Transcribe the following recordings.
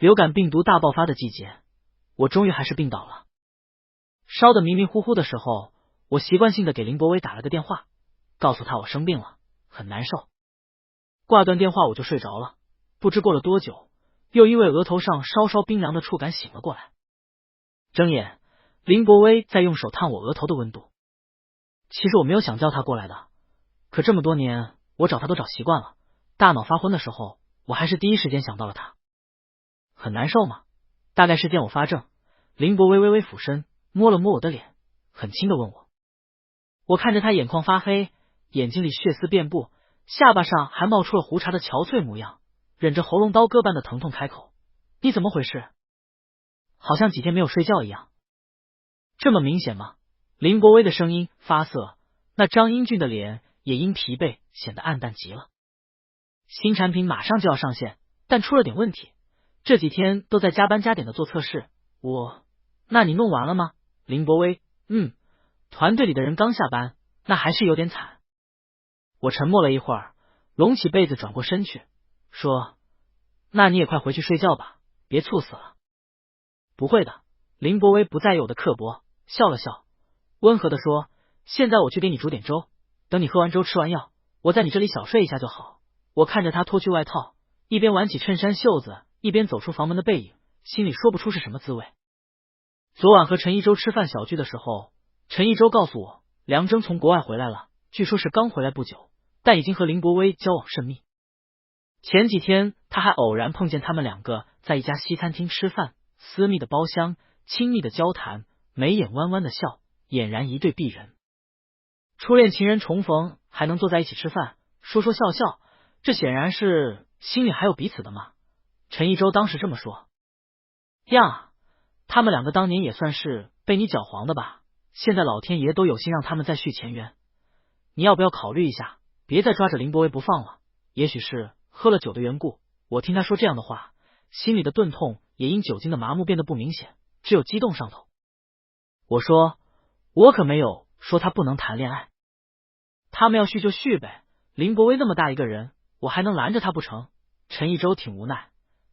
流感病毒大爆发的季节，我终于还是病倒了。烧得迷迷糊糊的时候，我习惯性的给林博威打了个电话，告诉他我生病了，很难受。挂断电话我就睡着了，不知过了多久，又因为额头上稍稍冰凉的触感醒了过来。睁眼，林博威在用手探我额头的温度。其实我没有想叫他过来的，可这么多年我找他都找习惯了，大脑发昏的时候，我还是第一时间想到了他。很难受吗？大概是见我发怔，林博威微微俯身摸了摸我的脸，很轻的问我。我看着他眼眶发黑，眼睛里血丝遍布，下巴上还冒出了胡茬的憔悴模样，忍着喉咙刀割般的疼痛开口：你怎么回事？好像几天没有睡觉一样。这么明显吗？林博威的声音发涩，那张英俊的脸也因疲惫显得暗淡极了。新产品马上就要上线，但出了点问题，这几天都在加班加点的做测试。那你弄完了吗？林博威，团队里的人刚下班，那还是有点惨。我沉默了一会儿，拢起被子转过身去，说：那你也快回去睡觉吧，别猝死了。不会的，林博威不在意我的刻薄，笑了笑，温和的说：现在我去给你煮点粥，等你喝完粥吃完药，我在你这里小睡一下就好。我看着他脱去外套，一边挽起衬衫袖子，一边走出房门的背影，心里说不出是什么滋味。昨晚和陈一舟吃饭小聚的时候，陈一舟告诉我，梁征从国外回来了，据说是刚回来不久，但已经和林博威交往甚密。前几天他还偶然碰见他们两个在一家西餐厅吃饭，私密的包厢，亲密的交谈，眉眼弯弯的笑，俨然一对璧人。初恋情人重逢还能坐在一起吃饭，说说笑笑，这显然是心里还有彼此的嘛。陈一舟当时这么说。呀，他们两个当年也算是被你搅黄的吧，现在老天爷都有心让他们再续前缘，你要不要考虑一下，别再抓着林博威不放了。也许是喝了酒的缘故，我听他说这样的话，心里的钝痛也因酒精的麻木变得不明显，只有激动上头。我说，我可没有说他不能谈恋爱，他们要续就续呗，林博威那么大一个人，我还能拦着他不成？陈一舟挺无奈，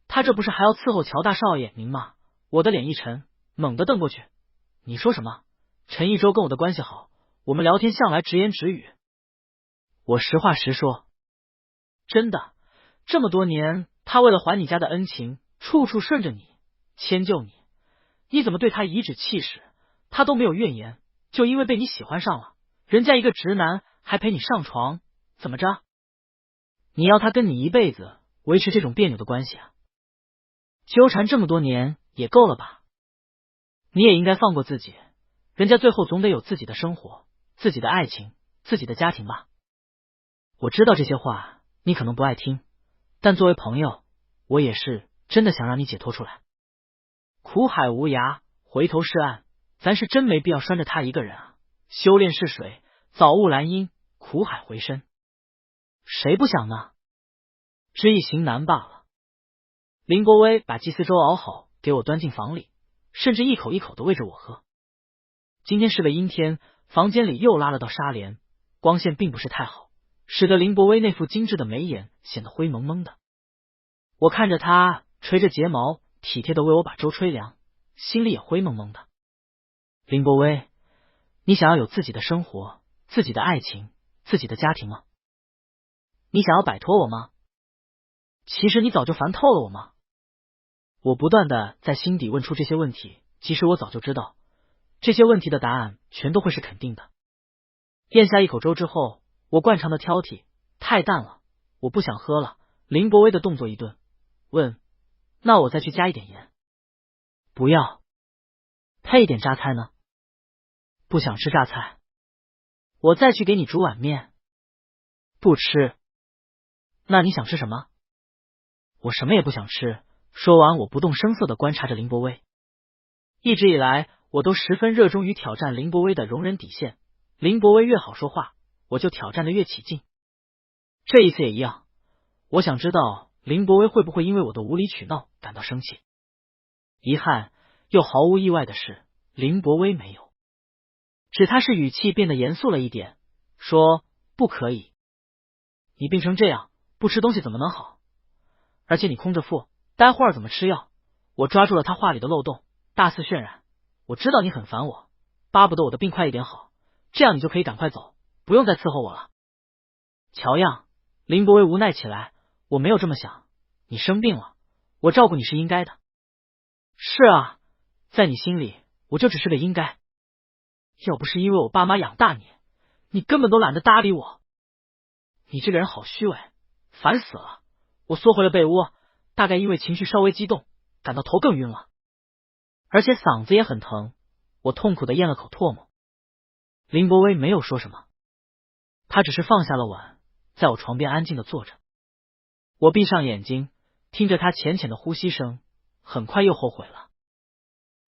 他这不是还要伺候乔大少爷您吗？我的脸一沉，猛地瞪过去。你说什么？陈一舟跟我的关系好，我们聊天向来直言直语。我实话实说，真的，这么多年，他为了还你家的恩情，处处顺着你，迁就你，你怎么对他颐指气使，他都没有怨言，就因为被你喜欢上了，人家一个直男还陪你上床，怎么着？你要他跟你一辈子维持这种别扭的关系啊？纠缠这么多年也够了吧？你也应该放过自己，人家最后总得有自己的生活，自己的爱情，自己的家庭吧。我知道这些话你可能不爱听，但作为朋友，我也是真的想让你解脱出来。苦海无涯，回头是岸，咱是真没必要拴着他一个人啊。修炼是水，早悟兰因，苦海回身，谁不想呢？知易行难罢了。林博威把鸡丝粥熬好，给我端进房里，甚至一口一口的喂着我喝。今天是个阴天，房间里又拉了道纱帘，光线并不是太好，使得林博威那副精致的眉眼显得灰蒙蒙的。我看着他垂着睫毛，体贴的为我把粥吹凉，心里也灰蒙蒙的。林博威，你想要有自己的生活，自己的爱情，自己的家庭吗？你想要摆脱我吗？其实你早就烦透了我吗？我不断的在心底问出这些问题，其实我早就知道，这些问题的答案全都会是肯定的。咽下一口粥之后，我惯常的挑剔，太淡了，我不想喝了。林博威的动作一顿，问，那我再去加一点盐？不要。配一点榨菜呢？不想吃榨菜。我再去给你煮碗面？不吃。那你想吃什么？我什么也不想吃。说完，我不动声色地观察着林博威。一直以来，我都十分热衷于挑战林博威的容忍底线。林博威越好说话，我就挑战得越起劲。这一次也一样，我想知道林博威会不会因为我的无理取闹感到生气。遗憾又毫无意外的是，林博威没有，只他是语气变得严肃了一点，说，不可以。你病成这样，不吃东西怎么能好？而且你空着腹，待会儿怎么吃药？我抓住了他话里的漏洞，大肆渲染。我知道你很烦我，巴不得我的病快一点好，这样你就可以赶快走，不用再伺候我了。乔样，林伯威无奈起来，我没有这么想，你生病了，我照顾你是应该的。是啊，在你心里，我就只是个应该。要不是因为我爸妈养大你，你根本都懒得搭理我。你这个人好虚伪，烦死了。我缩回了被窝，大概因为情绪稍微激动，感到头更晕了，而且嗓子也很疼。我痛苦的咽了口唾沫。林伯威没有说什么，他只是放下了碗，在我床边安静的坐着。我闭上眼睛，听着他浅浅的呼吸声，很快又后悔了。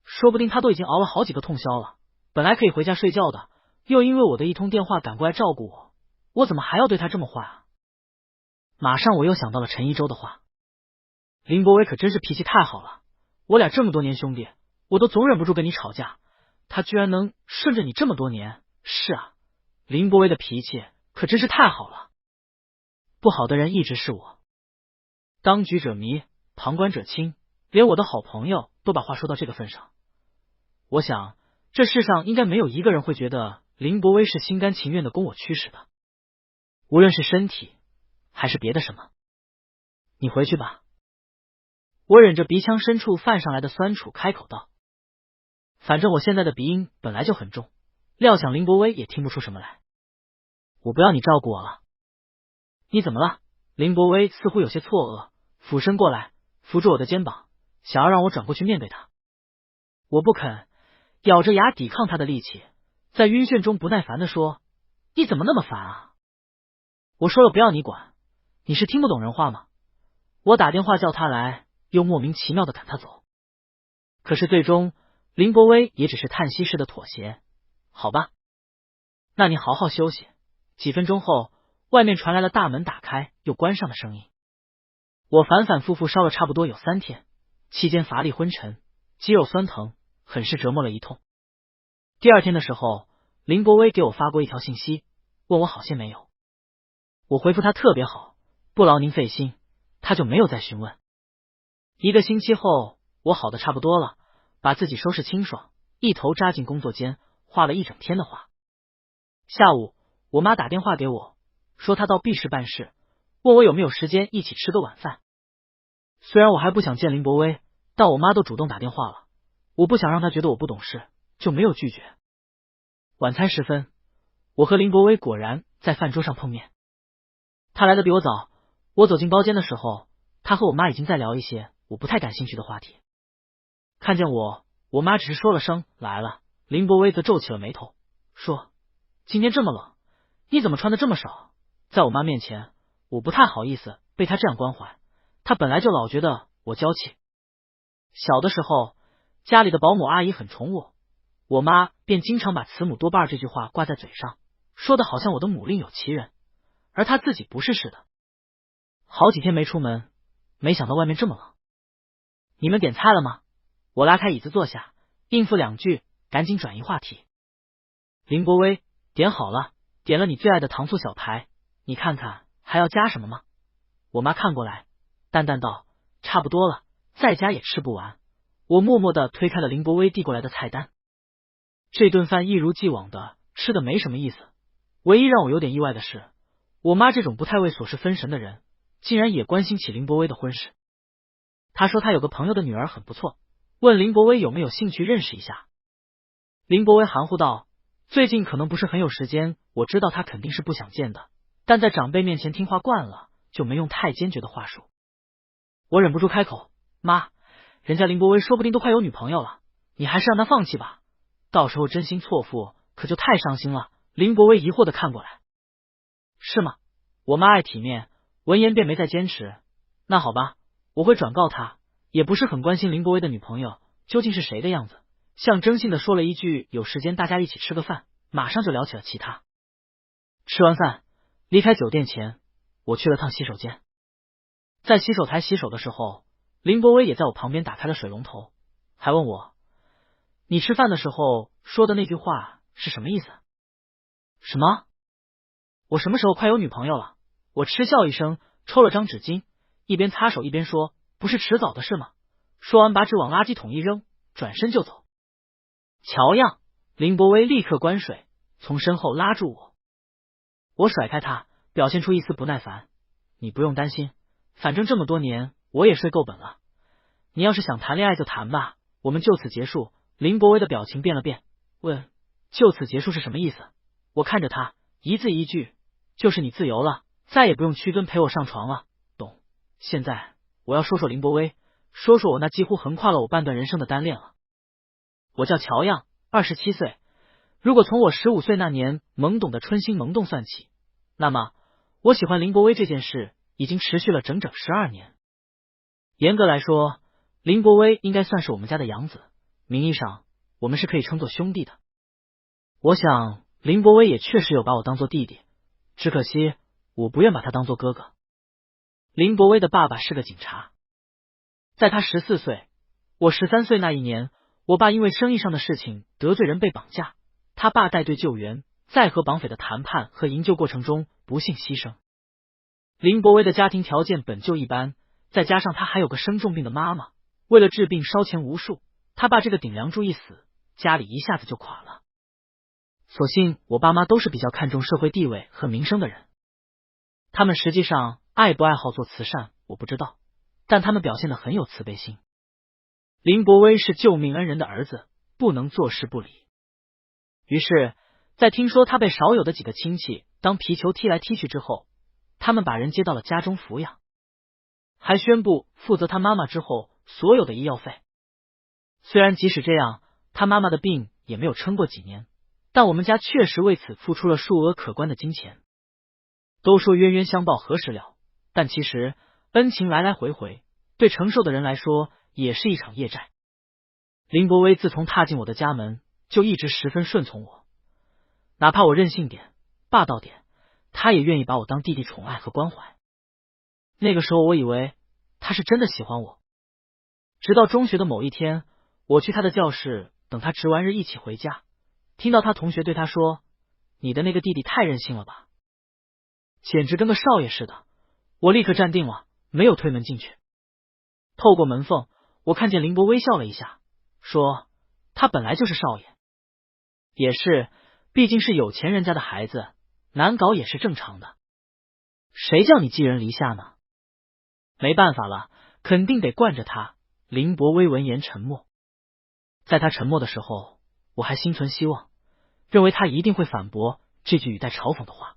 说不定他都已经熬了好几个通宵了，本来可以回家睡觉的，又因为我的一通电话赶过来照顾我，我怎么还要对他这么坏啊？马上我又想到了陈一舟的话，林伯威可真是脾气太好了，我俩这么多年兄弟，我都总忍不住跟你吵架，他居然能顺着你这么多年。是啊，林伯威的脾气可真是太好了。不好的人一直是我，当局者迷，旁观者清，连我的好朋友都把话说到这个份上。我想这世上应该没有一个人会觉得林伯威是心甘情愿的供我驱使的，无论是身体还是别的什么。你回去吧。我忍着鼻腔深处泛上来的酸楚开口道，反正我现在的鼻音本来就很重，料想林伯威也听不出什么来。我不要你照顾我了。你怎么了？林伯威似乎有些错愕，俯身过来扶住我的肩膀，想要让我转过去面对他。我不肯，咬着牙抵抗他的力气，在晕眩中不耐烦地说，你怎么那么烦啊？我说了不要你管，你是听不懂人话吗？我打电话叫他来，又莫名其妙的赶他走。可是最终林伯威也只是叹息似的妥协。好吧，那你好好休息。几分钟后，外面传来了大门打开又关上的声音。我反反复复烧了差不多有3天，期间乏力昏沉，肌肉酸疼，很是折磨了一通。第2天的时候，林伯威给我发过一条信息，问我好些没有。我回复他特别好，不劳您费心，他就没有再询问。1个星期后，我好的差不多了，把自己收拾清爽，一头扎进工作间，画了一整天的画。下午，我妈打电话给我，说她到 B 市办事，问我有没有时间一起吃个晚饭。虽然我还不想见林伯威，但我妈都主动打电话了，我不想让她觉得我不懂事，就没有拒绝。晚餐时分，我和林伯威果然在饭桌上碰面。他来的比我早，我走进包间的时候，他和我妈已经在聊一些我不太感兴趣的话题。看见我，我妈只是说了声来了，林伯威则皱起了眉头，说今天这么冷，你怎么穿的这么少？在我妈面前，我不太好意思被他这样关怀，他本来就老觉得我娇气。小的时候，家里的保姆阿姨很宠我，我妈便经常把慈母多半这句话挂在嘴上，说的好像我的母另有其人，而她自己不是似的。好几天没出门，没想到外面这么冷。你们点菜了吗？我拉开椅子坐下，应付2句，赶紧转移话题。林伯威，点好了，点了你最爱的糖醋小排，你看看还要加什么吗？我妈看过来，淡淡道，差不多了，再加也吃不完。我默默地推开了林伯威递过来的菜单。这顿饭一如既往的吃的没什么意思，唯一让我有点意外的是，我妈这种不太为琐事分神的人，竟然也关心起林伯威的婚事。她说她有个朋友的女儿很不错，问林伯威有没有兴趣认识一下。林伯威含糊道，最近可能不是很有时间，我知道他肯定是不想见的，但在长辈面前听话惯了，就没用太坚决的话术。我忍不住开口，妈，人家林伯威说不定都快有女朋友了，你还是让他放弃吧，到时候真心错付可就太伤心了。林伯威疑惑的看过来，是吗？我妈爱体面，闻言便没再坚持。那好吧，我会转告他，也不是很关心林伯威的女朋友究竟是谁的样子，象征性的说了一句有时间大家一起吃个饭，马上就聊起了其他。吃完饭，离开酒店前，我去了趟洗手间。在洗手台洗手的时候，林伯威也在我旁边打开了水龙头，还问我，你吃饭的时候说的那句话是什么意思？什么？我什么时候快有女朋友了？我嗤笑一声，抽了张纸巾，一边擦手一边说，不是迟早的事吗？说完把纸往垃圾桶一扔，转身就走。乔样，林伯威立刻关水，从身后拉住我。我甩开他，表现出一丝不耐烦。你不用担心，反正这么多年我也睡够本了。你要是想谈恋爱就谈吧，我们就此结束。林伯威的表情变了变，问就此结束是什么意思？我看着他，一字一句，就是你自由了，再也不用屈尊陪我上床了，懂？现在我要说说林伯威，说说我那几乎横跨了我半段人生的单恋了。我叫乔样，27岁。如果从我15岁那年懵懂的春心萌动算起，那么我喜欢林伯威这件事已经持续了整整12年。严格来说，林伯威应该算是我们家的养子，名义上我们是可以称作兄弟的。我想林伯威也确实有把我当作弟弟，只可惜我不愿把他当作哥哥。林伯威的爸爸是个警察，在他14岁，我13岁那一年，我爸因为生意上的事情得罪人被绑架，他爸带队救援，在和绑匪的谈判和营救过程中不幸牺牲。林伯威的家庭条件本就一般，再加上他还有个生重病的妈妈，为了治病烧钱无数，他爸这个顶梁柱一死，家里一下子就垮了。所幸我爸妈都是比较看重社会地位和名声的人，他们实际上爱不爱好做慈善我不知道，但他们表现得很有慈悲心。林伯威是救命恩人的儿子，不能坐视不理。于是在听说他被少有的几个亲戚当皮球踢来踢去之后，他们把人接到了家中抚养，还宣布负责他妈妈之后所有的医药费。虽然即使这样，他妈妈的病也没有撑过几年，但我们家确实为此付出了数额可观的金钱。都说冤冤相报何时了，但其实恩情来来回回，对承受的人来说也是一场业债。林伯威自从踏进我的家门，就一直十分顺从我，哪怕我任性点、霸道点，他也愿意把我当弟弟宠爱和关怀。那个时候我以为他是真的喜欢我，直到中学的某一天，我去他的教室等他值完日一起回家，听到他同学对他说：“你的那个弟弟太任性了吧，简直跟个少爷似的。”我立刻站定了，没有推门进去。透过门缝，我看见林伯微笑了一下，说：“他本来就是少爷。”也是，毕竟是有钱人家的孩子，难搞也是正常的。谁叫你寄人篱下呢？没办法了，肯定得惯着他。林伯微闻言沉默。在他沉默的时候，我还心存希望，认为他一定会反驳这句语带嘲讽的话。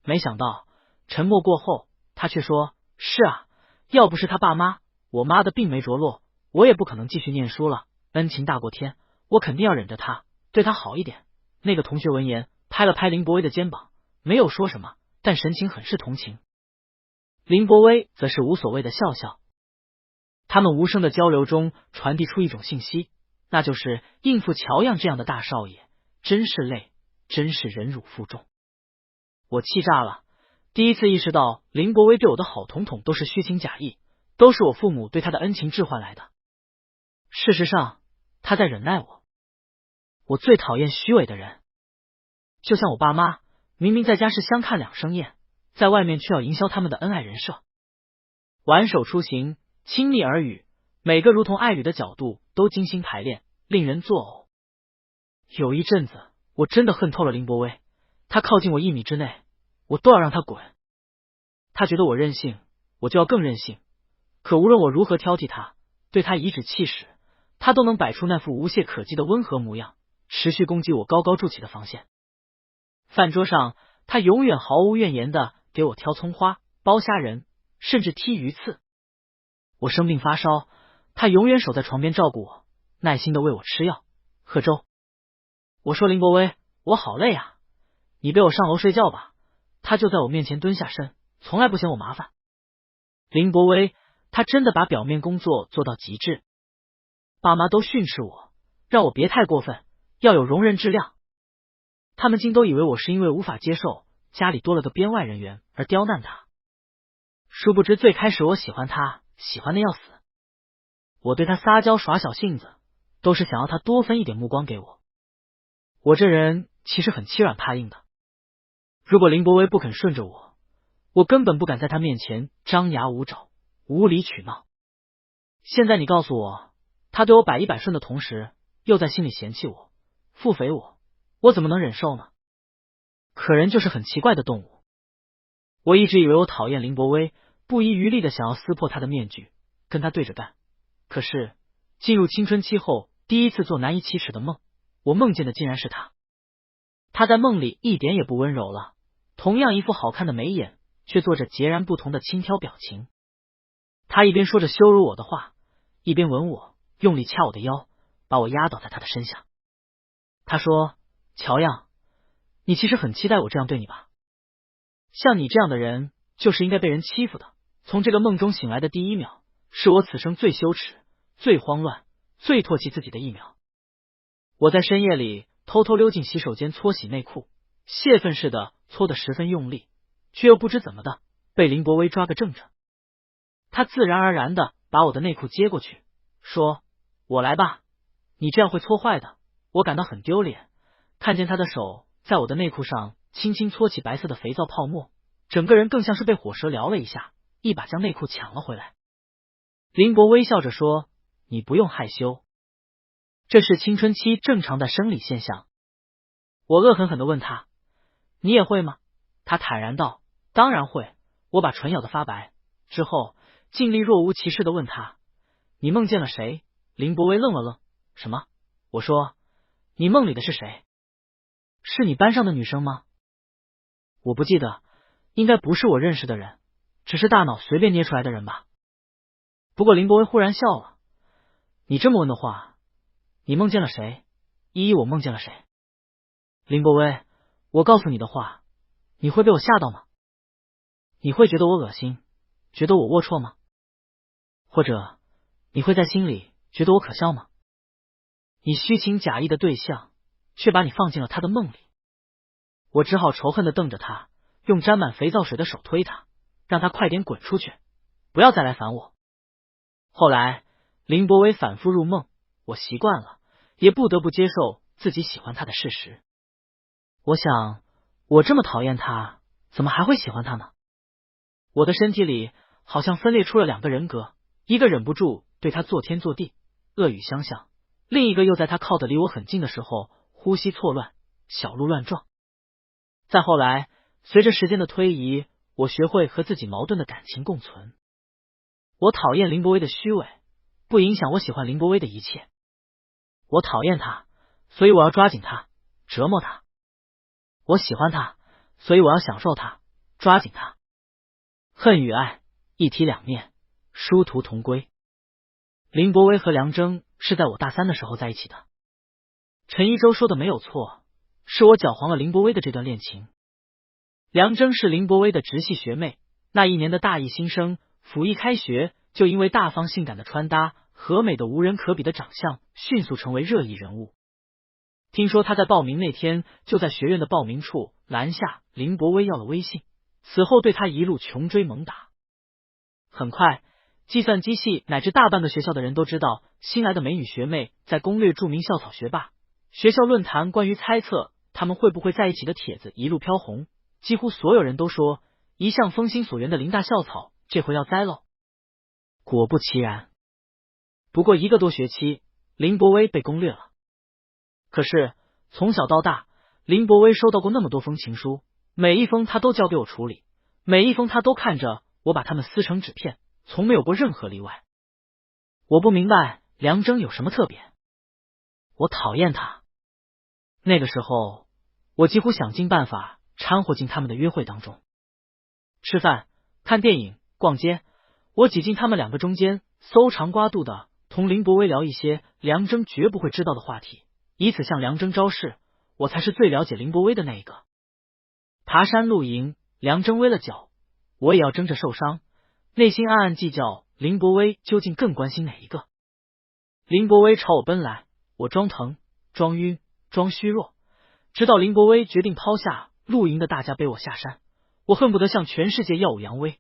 没想到沉默过后，他却说：“是啊，要不是他爸妈，我妈的病没着落，我也不可能继续念书了。恩情大过天，我肯定要忍着他，对他好一点。”那个同学闻言拍了拍林伯威的肩膀，没有说什么，但神情很是同情。林伯威则是无所谓的笑笑。他们无声的交流中传递出一种信息，那就是应付乔样这样的大少爷真是累，真是忍辱负重。我气炸了，第一次意识到林伯威对我的好统统都是虚情假意，都是我父母对他的恩情置换来的。事实上他在忍耐我。我最讨厌虚伪的人，就像我爸妈，明明在家是相看两生厌，在外面却要营销他们的恩爱人设。挽手出行，亲密耳语，每个如同爱侣的角度都精心排练，令人作呕。有一阵子我真的恨透了林伯威，他靠近我1米之内，我都要让他滚。他觉得我任性，我就要更任性。可无论我如何挑剔他，对他颐指气使，他都能摆出那副无懈可击的温和模样，持续攻击我高高筑起的防线。饭桌上，他永远毫无怨言的给我挑葱花、剥虾仁，甚至剔鱼刺。我生病发烧，他永远守在床边照顾我，耐心的喂我吃药、喝粥。我说：“林伯威，我好累啊，你背我上楼睡觉吧。”他就在我面前蹲下身，从来不嫌我麻烦。林伯威，他真的把表面工作做到极致。爸妈都训斥我，让我别太过分，要有容人之量。他们竟都以为我是因为无法接受家里多了个编外人员而刁难他。殊不知最开始我喜欢他，喜欢的要死。我对他撒娇耍小性子，都是想要他多分一点目光给我。我这人其实很欺软怕硬的，如果林伯威不肯顺着我，我根本不敢在他面前张牙舞爪、无理取闹。现在你告诉我，他对我百依百顺的同时，又在心里嫌弃我、腹诽我怎么能忍受呢？可人就是很奇怪的动物。我一直以为我讨厌林伯威，不遗余力的想要撕破他的面具，跟他对着干。可是进入青春期后，第一次做难以启齿的梦，我梦见的竟然是他。他在梦里一点也不温柔了，同样一副好看的眉眼，却做着截然不同的轻佻表情。他一边说着羞辱我的话，一边吻我，用力掐我的腰，把我压倒在他的身下。他说：乔样，你其实很期待我这样对你吧？像你这样的人，就是应该被人欺负的。从这个梦中醒来的第一秒，是我此生最羞耻、最慌乱、最唾弃自己的一秒。我在深夜里偷偷溜进洗手间搓洗内裤，泄愤似的搓得十分用力，却又不知怎么的被林伯威抓个正着。他自然而然的把我的内裤接过去，说：我来吧，你这样会搓坏的。我感到很丢脸，看见他的手在我的内裤上轻轻搓起白色的肥皂泡沫，整个人更像是被火蛇撩了一下，一把将内裤抢了回来。林伯微笑着说：你不用害羞，这是青春期正常的生理现象。我恶狠狠地问他：你也会吗？他坦然道：当然会。我把唇咬得发白之后，尽力若无其事地问他：你梦见了谁？林伯威愣了愣：什么？我说：你梦里的是谁？是你班上的女生吗？我不记得，应该不是我认识的人，只是大脑随便捏出来的人吧。不过林伯威忽然笑了：你这么问的话，你梦见了谁？依依，我梦见了谁？林伯威，我告诉你的话，你会被我吓到吗？你会觉得我恶心，觉得我龌龊吗？或者你会在心里觉得我可笑吗？你虚情假意的对象，却把你放进了他的梦里。我只好仇恨的瞪着他，用沾满肥皂水的手推他，让他快点滚出去，不要再来烦我。后来林伯威反复入梦，我习惯了，也不得不接受自己喜欢他的事实。我想，我这么讨厌他，怎么还会喜欢他呢？我的身体里好像分裂出了两个人格，一个忍不住对他做天做地，恶语相向，另一个又在他靠得离我很近的时候，呼吸错乱，小鹿乱撞。再后来，随着时间的推移，我学会和自己矛盾的感情共存。我讨厌林伯威的虚伪，不影响我喜欢林伯威的一切。我讨厌他，所以我要抓紧他，折磨他。我喜欢他，所以我要享受他，抓紧他。恨与爱，一体两面，殊途同归。林伯威和梁征是在我大三的时候在一起的。陈一舟说的没有错，是我搅黄了林伯威的这段恋情。梁征是林伯威的直系学妹，那一年的大一新生，甫一开学就因为大方性感的穿搭和美的无人可比的长相，迅速成为热议人物。听说他在报名那天就在学院的报名处拦下林伯威要了微信，此后对他一路穷追猛打。很快，计算机系乃至大半个学校的人都知道新来的美女学妹在攻略著名校草学霸。学校论坛关于猜测他们会不会在一起的帖子一路飘红，几乎所有人都说一向风心所缘的林大校草这回要栽喽。果不其然，不过一个多学期，林伯威被攻略了。可是从小到大，林伯威收到过那么多封情书，每一封他都交给我处理，每一封他都看着我把它们撕成纸片，从没有过任何例外。我不明白梁征有什么特别，我讨厌他。那个时候，我几乎想尽办法掺和进他们的约会当中。吃饭、看电影、逛街，我挤进他们两个中间，搜肠刮肚的同林伯威聊一些梁征绝不会知道的话题，以此向梁征昭示我才是最了解林伯威的那一个。爬山露营，梁征微了脚，我也要争着受伤，内心暗暗计较林伯威究竟更关心哪一个。林伯威朝我奔来，我装疼、装晕、装虚弱，直到林伯威决定抛下露营的大家背我下山，我恨不得向全世界耀武扬威。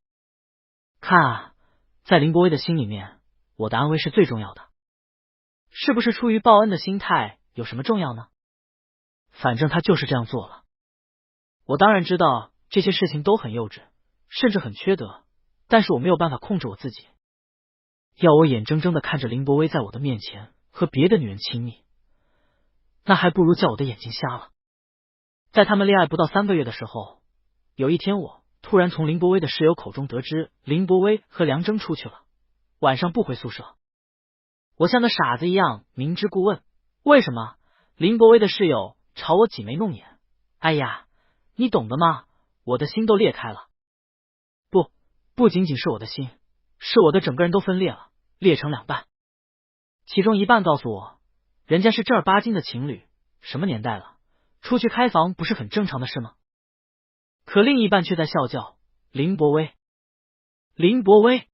看啊，在林伯威的心里面，我的安危是最重要的。是不是出于报恩的心态有什么重要呢？反正他就是这样做了。我当然知道这些事情都很幼稚，甚至很缺德，但是我没有办法控制我自己。要我眼睁睁的看着林伯威在我的面前和别的女人亲密，那还不如叫我的眼睛瞎了。在他们恋爱不到3个月的时候，有一天我突然从林伯威的室友口中得知林伯威和梁征出去了，晚上不回宿舍。我像个傻子一样明知故问，为什么？林伯威的室友朝我挤眉弄眼，哎呀，你懂的吗？我的心都裂开了。不仅仅是我的心，是我的整个人都分裂了，裂成2半。其中一半告诉我，人家是正儿八经的情侣，什么年代了，出去开房不是很正常的事吗？可另一半却在笑叫，林伯威，林伯威，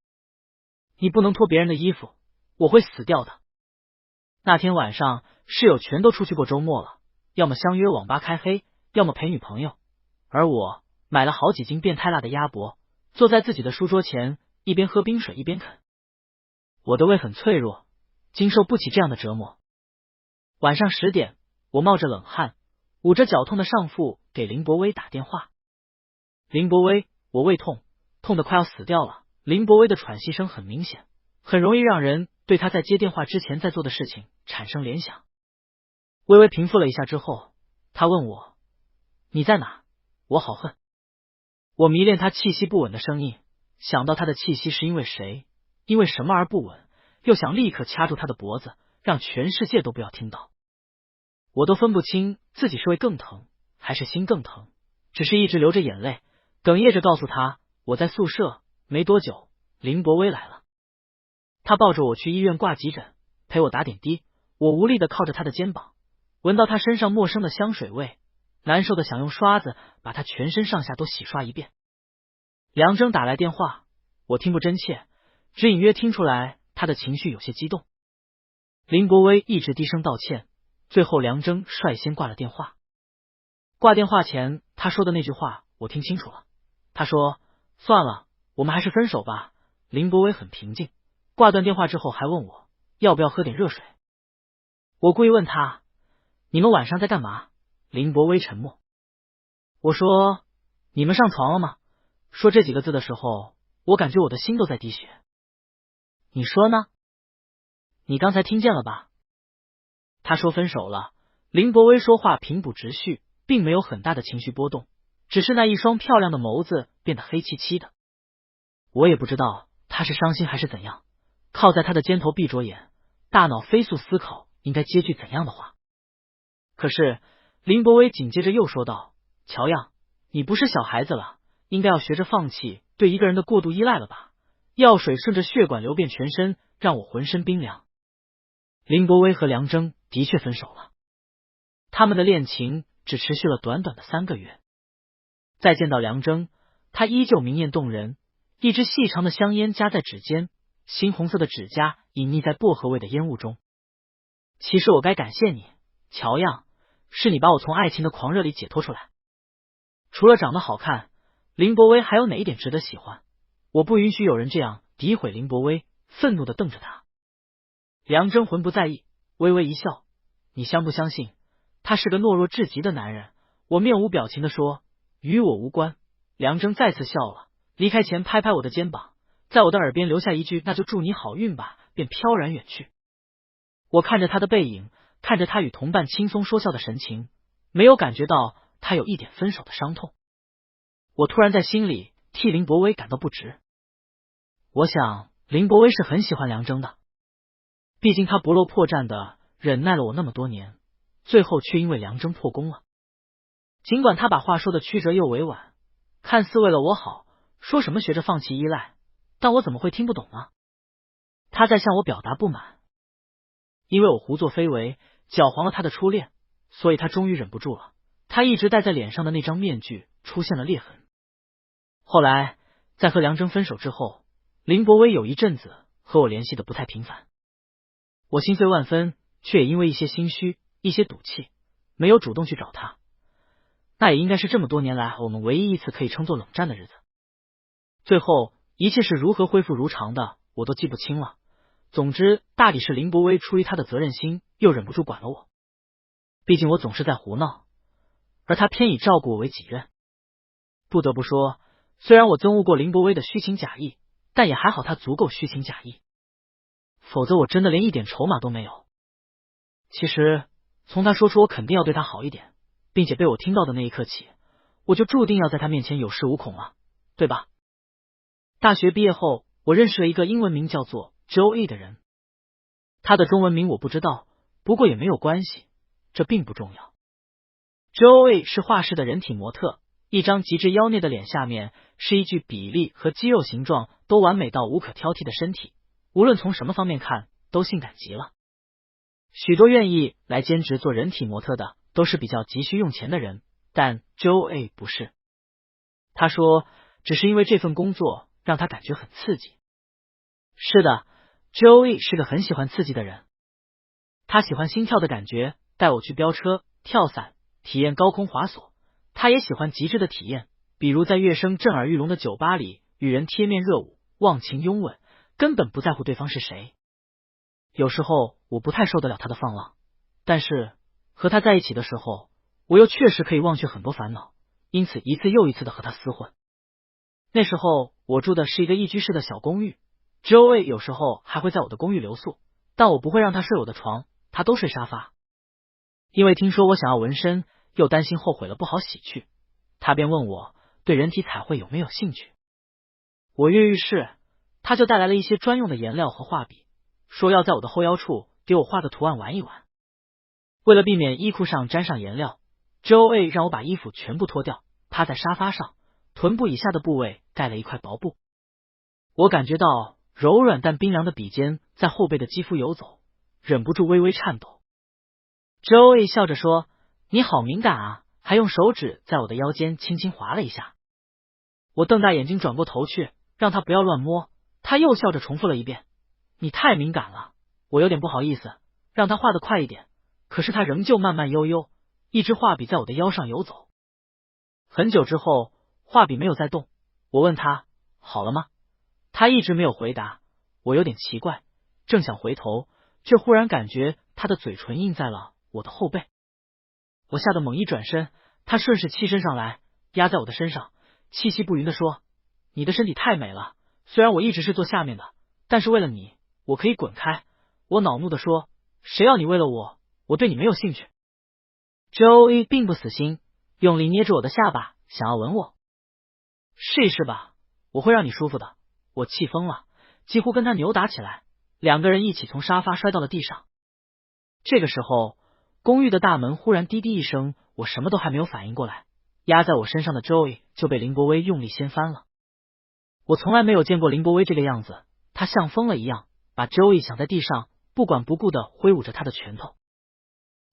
你不能脱别人的衣服，我会死掉的。那天晚上，室友全都出去过周末了，要么相约网吧开黑，要么陪女朋友，而我买了好几斤变态辣的鸭脖，坐在自己的书桌前，一边喝冰水一边啃。我的胃很脆弱，经受不起这样的折磨。晚上10点，我冒着冷汗，捂着绞痛的上腹给林伯威打电话。林伯威，我胃痛，痛得快要死掉了。林伯威的喘息声很明显，很容易让人对他在接电话之前在做的事情产生联想。微微平复了一下之后，他问我，你在哪？我好恨。我迷恋他气息不稳的声音，想到他的气息是因为谁，因为什么而不稳，又想立刻掐住他的脖子，让全世界都不要听到。我都分不清自己是胃更疼还是心更疼，只是一直流着眼泪，哽咽着告诉他我在宿舍。没多久，林伯威来了，他抱着我去医院挂急诊，陪我打点滴。我无力的靠着他的肩膀，闻到他身上陌生的香水味，难受的想用刷子把他全身上下都洗刷一遍。梁征打来电话，我听不真切，只隐约听出来他的情绪有些激动。林伯威一直低声道歉，最后梁征率先挂了电话。挂电话前他说的那句话我听清楚了，他说算了，我们还是分手吧。林伯威很平静，挂断电话之后还问我要不要喝点热水。我故意问他，你们晚上在干嘛？林伯威沉默。我说，你们上床了吗？说这几个字的时候，我感觉我的心都在滴血。你说呢？你刚才听见了吧？他说分手了。林伯威说话平铺直叙，并没有很大的情绪波动，只是那一双漂亮的眸子变得黑漆漆的。我也不知道他是伤心还是怎样，靠在他的肩头闭着眼，大脑飞速思考应该接句怎样的话。可是林伯威紧接着又说道，乔样，你不是小孩子了，应该要学着放弃对一个人的过度依赖了吧？药水顺着血管流遍全身，让我浑身冰凉。林伯威和梁征的确分手了，他们的恋情只持续了短短的3个月。再见到梁征，他依旧明艳动人，一支细长的香烟夹在指尖，猩红色的指甲隐匿在薄荷味的烟雾中。其实我该感谢你，乔样，是你把我从爱情的狂热里解脱出来。除了长得好看，林伯威还有哪一点值得喜欢？我不允许有人这样诋毁林伯威，愤怒地瞪着他。梁征浑不在意，微微一笑，你相不相信他是个懦弱至极的男人？我面无表情地说，与我无关。梁征再次笑了，离开前拍拍我的肩膀，在我的耳边留下一句那就祝你好运吧，便飘然远去。我看着他的背影，看着他与同伴轻松说笑的神情，没有感觉到他有一点分手的伤痛。我突然在心里替林伯威感到不值。我想林伯威是很喜欢梁征的，毕竟他不露破绽的忍耐了我那么多年，最后却因为梁征破功了。尽管他把话说的曲折又委婉，看似为了我好，说什么学着放弃依赖，但我怎么会听不懂呢？他在向我表达不满，因为我胡作非为，搅黄了他的初恋，所以他终于忍不住了。他一直戴在脸上的那张面具出现了裂痕。后来在和梁征分手之后，林伯威有一阵子和我联系的不太频繁，我心碎万分，却也因为一些心虚，一些赌气，没有主动去找他。那也应该是这么多年来我们唯一一次可以称作冷战的日子。最后一切是如何恢复如常的，我都记不清了。总之大抵是林伯威出于他的责任心，又忍不住管了我。毕竟我总是在胡闹，而他偏以照顾我为己任。不得不说，虽然我憎恶过林伯威的虚情假意，但也还好他足够虚情假意。否则我真的连一点筹码都没有。其实，从他说出我肯定要对他好一点，并且被我听到的那一刻起，我就注定要在他面前有恃无恐了，对吧？大学毕业后，我认识了一个英文名叫做 Joey 的人，他的中文名我不知道，不过也没有关系，这并不重要。Joey 是画室的人体模特，一张极致妖孽的脸下面是一具比例和肌肉形状都完美到无可挑剔的身体，无论从什么方面看都性感极了。许多愿意来兼职做人体模特的都是比较急需用钱的人，但 Joey 不是。他说，只是因为这份工作让他感觉很刺激。是的， Joey 是个很喜欢刺激的人，他喜欢心跳的感觉，带我去飙车、跳伞，体验高空滑索。他也喜欢极致的体验，比如在乐声震耳欲聋的酒吧里与人贴面热舞、忘情拥吻，根本不在乎对方是谁。有时候我不太受得了他的放浪，但是和他在一起的时候，我又确实可以忘却很多烦恼，因此一次又一次的和他厮混。那时候我住的是一个一居室的小公寓， Joey 有时候还会在我的公寓留宿，但我不会让他睡我的床，他都睡沙发。因为听说我想要纹身，又担心后悔了不好洗去，他便问我对人体彩绘有没有兴趣。我跃跃欲试，他就带来了一些专用的颜料和画笔，说要在我的后腰处给我画个图案玩一玩。为了避免衣裤上沾上颜料， Joey 让我把衣服全部脱掉，趴在沙发上，臀部以下的部位盖了一块薄布。我感觉到柔软但冰凉的笔尖在后背的肌肤游走，忍不住微微颤抖。Joey 笑着说，你好敏感啊，还用手指在我的腰间轻轻划了一下。我瞪大眼睛转过头去，让他不要乱摸，他又笑着重复了一遍，你太敏感了。我有点不好意思，让他画得快一点，可是他仍旧慢慢悠悠，一支画笔在我的腰上游走。很久之后，画笔没有再动，我问他好了吗？他一直没有回答。我有点奇怪，正想回头，却忽然感觉他的嘴唇印在了我的后背。我吓得猛一转身，他顺势栖身上来，压在我的身上，气息不匀地说，你的身体太美了，虽然我一直是坐下面的，但是为了你，我可以滚开。我恼怒地说，谁要你为了我？我对你没有兴趣。Joey 并不死心，用力捏着我的下巴，想要吻我。试一试吧，我会让你舒服的。我气疯了，几乎跟他扭打起来，两个人一起从沙发摔到了地上。这个时候，公寓的大门忽然滴滴一声，我什么都还没有反应过来，压在我身上的 Joey 就被林博威用力掀翻了。我从来没有见过林博威这个样子，他像疯了一样，把 Joey 想在地上，不管不顾的挥舞着他的拳头。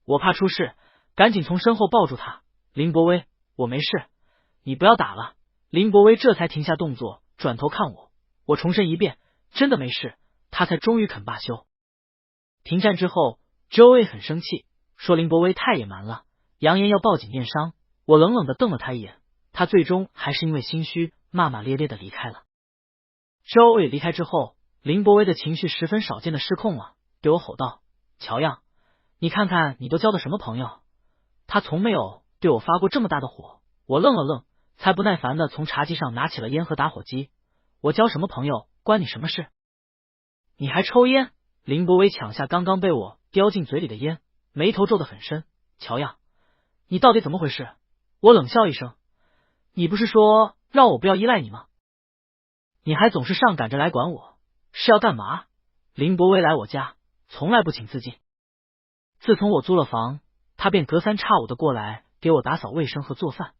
我怕出事，赶紧从身后抱住他，林博威，我没事，你不要打了。林博威这才停下动作，转头看我，我重申一遍，真的没事，他才终于肯罢休。停战之后， Joey 很生气，说林博威太野蛮了，扬言要报警验伤。我冷冷的瞪了他一眼，他最终还是因为心虚，骂骂咧咧的离开了。Joey 离开之后，林博威的情绪十分少见的失控了，对我吼道，乔样，你看看你都交的什么朋友？他从没有对我发过这么大的火。我愣了愣，才不耐烦的从茶几上拿起了烟和打火机。我交什么朋友关你什么事？你还抽烟？林博威抢下刚刚被我叼进嘴里的烟，眉头皱得很深。乔样，你到底怎么回事？我冷笑一声，你不是说让我不要依赖你吗？你还总是上赶着来管我，是要干嘛？林博威来我家从来不请自尽，自从我租了房，他便隔三差五的过来给我打扫卫生和做饭。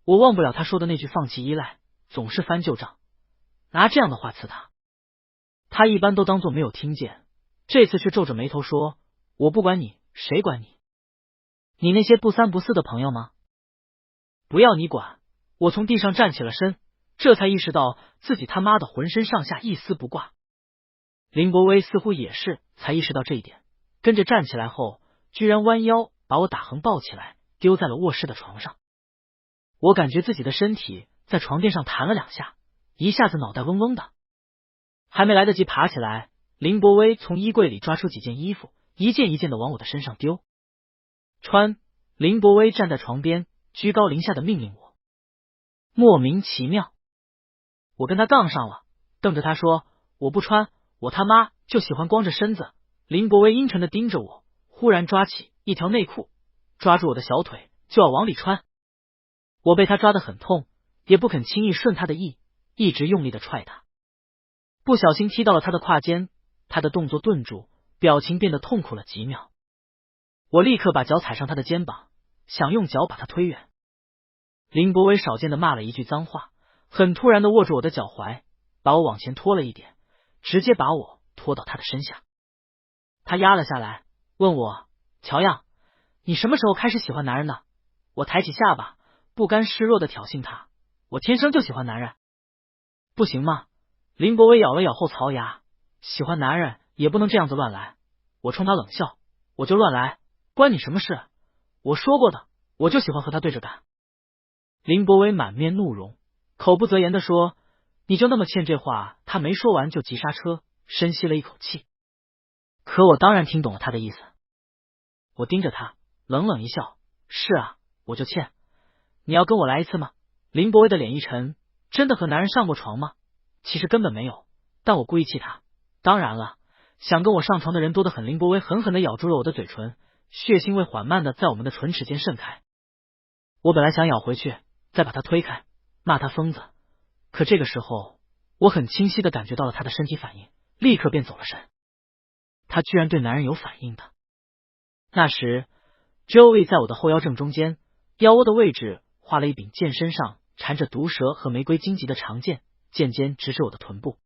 我忘不了他说的那句放弃依赖，总是翻旧账，拿这样的话刺他。他一般都当作没有听见，这次却皱着眉头说，我不管你，谁管你？你那些不三不四的朋友吗？不要你管。我从地上站起了身，这才意识到自己他妈的浑身上下一丝不挂。林博威似乎也是才意识到这一点，跟着站起来后，居然弯腰把我打横抱起来，丢在了卧室的床上。我感觉自己的身体在床垫上弹了两下，一下子脑袋嗡嗡的。还没来得及爬起来，林博威从衣柜里抓出几件衣服，一件一件的往我的身上丢。穿！林博威站在床边，居高临下的命令我。莫名其妙，我跟他杠上了，瞪着他说，我不穿，我他妈就喜欢光着身子。林伯威阴沉的盯着我，忽然抓起一条内裤，抓住我的小腿就要往里穿。我被他抓得很痛，也不肯轻易顺他的意，一直用力的踹他。不小心踢到了他的胯间，他的动作顿住，表情变得痛苦了几秒。我立刻把脚踩上他的肩膀，想用脚把他推远。林伯威少见的骂了一句脏话，很突然的握住我的脚踝，把我往前拖了一点，直接把我拖到他的身下。他压了下来，问我：乔样，你什么时候开始喜欢男人的？我抬起下巴，不甘示弱的挑衅他：我天生就喜欢男人。不行吗？林伯威咬了咬后槽牙，喜欢男人也不能这样子乱来。我冲他冷笑：我就乱来，关你什么事？我说过的，我就喜欢和他对着干。林伯威满面怒容，口不择言的说：你就那么欠这话？他没说完就急刹车，深吸了一口气。可我当然听懂了他的意思。我盯着他，冷冷一笑：是啊，我就欠。你要跟我来一次吗？林伯威的脸一沉：真的和男人上过床吗？其实根本没有，但我故意气他。当然了，想跟我上床的人多得很。林伯威狠狠的咬住了我的嘴唇，血腥味缓慢的在我们的唇齿间渗开。我本来想咬回去，再把他推开，骂他疯子，可这个时候，我很清晰的感觉到了他的身体反应，立刻便走了神。他居然对男人有反应的。那时 Joey 在我的后腰正中间，腰窝的位置画了一柄剑，身上缠着毒蛇和玫瑰荆棘的长剑，剑尖直指我的臀部。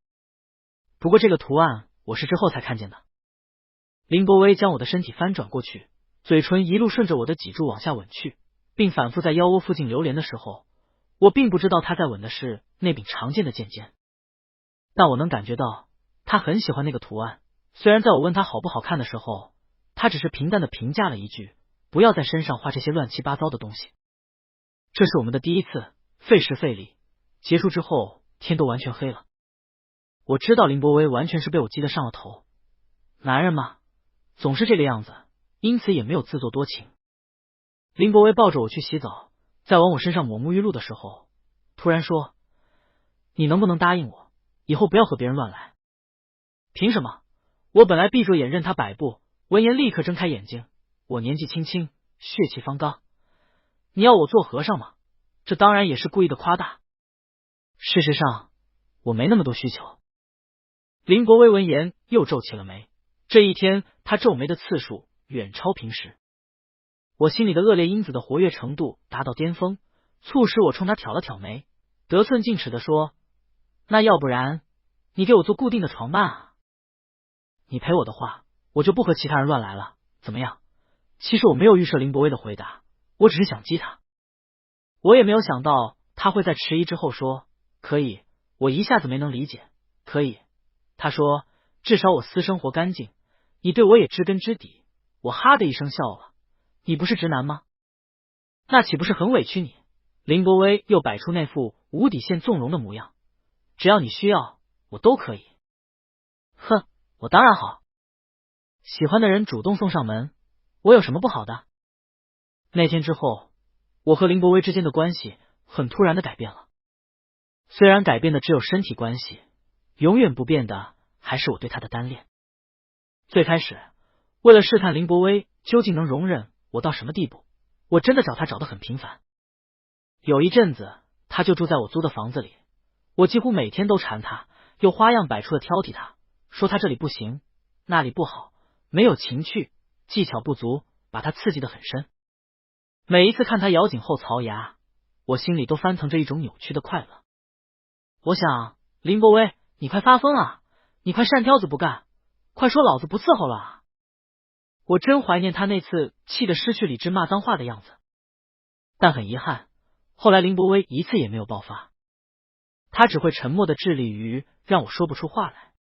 不过这个图案我是之后才看见的。林伯威将我的身体翻转过去，嘴唇一路顺着我的脊柱往下吻去，并反复在腰窝附近流连的时候，我并不知道他在吻的是那柄长剑的剑尖，但我能感觉到他很喜欢那个图案。虽然在我问他好不好看的时候，他只是平淡的评价了一句：不要在身上画这些乱七八糟的东西。这是我们的第一次，费时费力。结束之后，天都完全黑了。我知道林伯威完全是被我激得上了头，男人嘛，总是这个样子，因此也没有自作多情。林伯威抱着我去洗澡，在往我身上抹沐浴露的时候，突然说：你能不能答应我，以后不要和别人乱来？凭什么？我本来闭着眼任他摆布，闻言立刻睁开眼睛。我年纪轻轻，血气方刚，你要我做和尚吗？这当然也是故意的夸大。事实上，我没那么多需求。林伯威闻言又皱起了眉，这一天他皱眉的次数远超平时。我心里的恶劣因子的活跃程度达到巅峰，促使我冲他挑了挑眉，得寸进尺的说：那要不然你给我做固定的床伴啊？你陪我的话，我就不和其他人乱来了，怎么样？其实我没有预设林伯威的回答，我只是想激他。我也没有想到他会在迟疑之后说可以。我一下子没能理解。可以，他说至少我私生活干净，你对我也知根知底。我哈的一声笑了，你不是直男吗？那岂不是很委屈你？林伯威又摆出那副无底线纵容的模样，只要你需要，我都可以。哼，我当然好。喜欢的人主动送上门，我有什么不好的？那天之后，我和林伯威之间的关系很突然的改变了。虽然改变的只有身体关系，永远不变的还是我对他的单恋。最开始，为了试探林伯威究竟能容忍我到什么地步，我真的找他找得很频繁。有一阵子，他就住在我租的房子里，我几乎每天都缠他，又花样百出的挑剔他，说他这里不行，那里不好，没有情趣，技巧不足，把他刺激得很深。每一次看他咬紧后槽牙，我心里都翻腾着一种扭曲的快乐。我想，林伯威，你快发疯啊！你快单挑子不干，快说老子不伺候了啊！我真怀念他那次气得失去理智骂脏话的样子。但很遗憾，后来林伯威一次也没有爆发，他只会沉默的致力于让我说不出话来。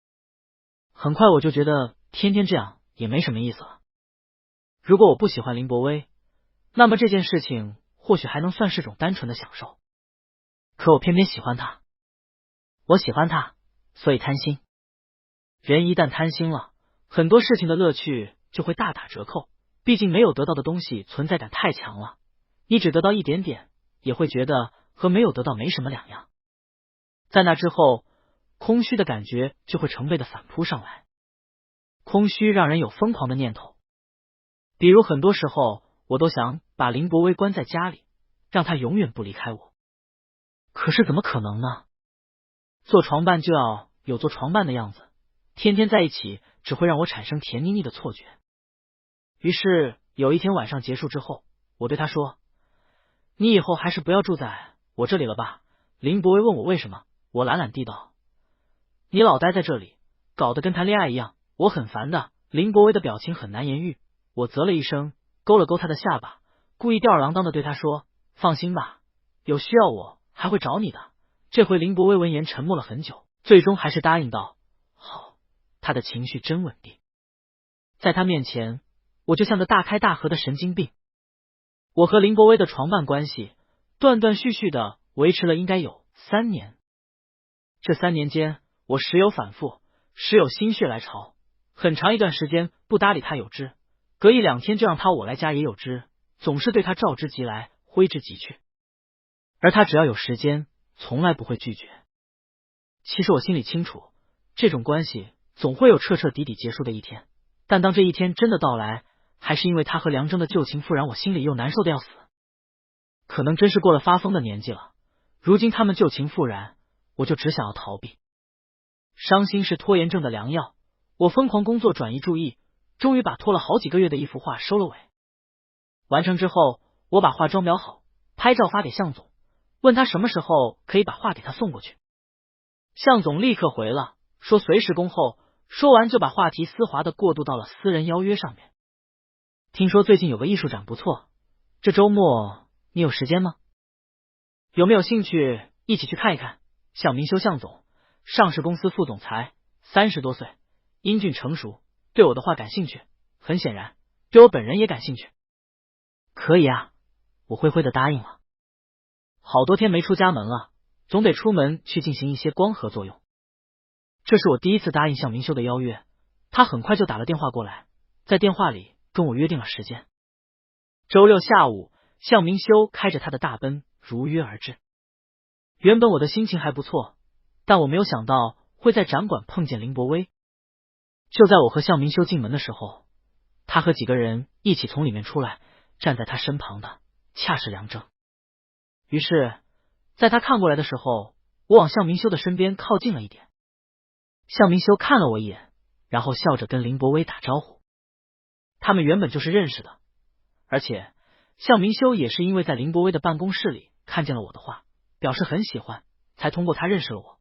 很快我就觉得天天这样也没什么意思了。如果我不喜欢林伯威，那么这件事情或许还能算是种单纯的享受。可我偏偏喜欢他。我喜欢他，所以贪心。人一旦贪心了，很多事情的乐趣就会大打折扣。毕竟没有得到的东西存在感太强了，你只得到一点点，也会觉得和没有得到没什么两样。在那之后，空虚的感觉就会成倍的反扑上来。空虚让人有疯狂的念头，比如很多时候我都想把林博威关在家里，让他永远不离开我。可是怎么可能呢？做床伴就要有做床伴的样子，天天在一起只会让我产生甜腻腻的错觉。于是有一天晚上结束之后，我对他说，你以后还是不要住在我这里了吧。林博威问我为什么，我懒懒地道，你老待在这里，搞得跟谈恋爱一样，我很烦的。林博威的表情很难言喻，我啧了一声，勾了勾他的下巴，故意吊儿郎当的对他说，放心吧，有需要我还会找你的。这回林博威闻言沉默了很久，最终还是答应道，好。他的情绪真稳定，在他面前我就像个大开大合的神经病。我和林博威的床伴关系断断续续的维持了应该有3年。这3年间，我时有反复，时有心血来潮，很长一段时间不搭理他有之，隔1、2天就让他我来家也有之，总是对他召之即来，挥之即去。而他只要有时间，从来不会拒绝。其实我心里清楚，这种关系总会有彻彻底底结束的一天，但当这一天真的到来，还是因为他和梁征的旧情复燃，我心里又难受的要死。可能真是过了发疯的年纪了，如今他们旧情复燃，我就只想要逃避。伤心是拖延症的良药，我疯狂工作转移注意，终于把拖了好几个月的一幅画收了尾。完成之后，我把画装裱好，拍照发给向总，问他什么时候可以把画给他送过去。向总立刻回了，说随时恭候。说完就把话题丝滑的过渡到了私人邀约上面。听说最近有个艺术展不错，这周末你有时间吗？有没有兴趣一起去看一看？向明修向总，上市公司副总裁，30多岁，英俊成熟，对我的话感兴趣，很显然对我本人也感兴趣。可以啊，我灰灰的答应了。好多天没出家门了，总得出门去进行一些光合作用。这是我第一次答应向明修的邀约，他很快就打了电话过来，在电话里跟我约定了时间。周6下午，向明修开着他的大奔如约而至。原本我的心情还不错，但我没有想到会在展馆碰见林博威。就在我和向明修进门的时候，他和几个人一起从里面出来，站在他身旁的恰是梁征。于是在他看过来的时候，我往向明修的身边靠近了一点。向明修看了我一眼，然后笑着跟林博威打招呼。他们原本就是认识的，而且向明修也是因为在林博威的办公室里看见了我的画，表示很喜欢，才通过他认识了我。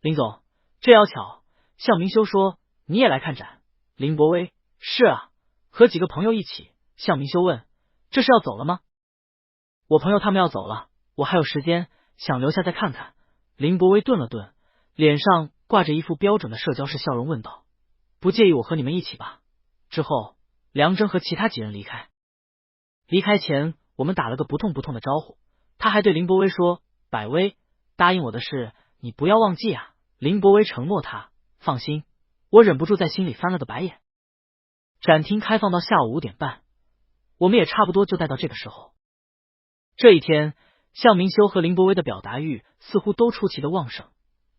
林总，这要巧，向明修说你也来看展。林博威，是啊，和几个朋友一起。向明修问，这是要走了吗？我朋友他们要走了，我还有时间，想留下再看看。林博威顿了顿，脸上挂着一副标准的社交式笑容问道，不介意我和你们一起吧？之后梁征和其他几人离开。离开前我们打了个不痛不痛的招呼，他还对林博威说，百威，答应我的事你不要忘记啊。林博威承诺他，放心。我忍不住在心里翻了个白眼。展厅开放到下午5点半，我们也差不多就待到这个时候。这一天，向明修和林博威的表达欲似乎都出奇的旺盛，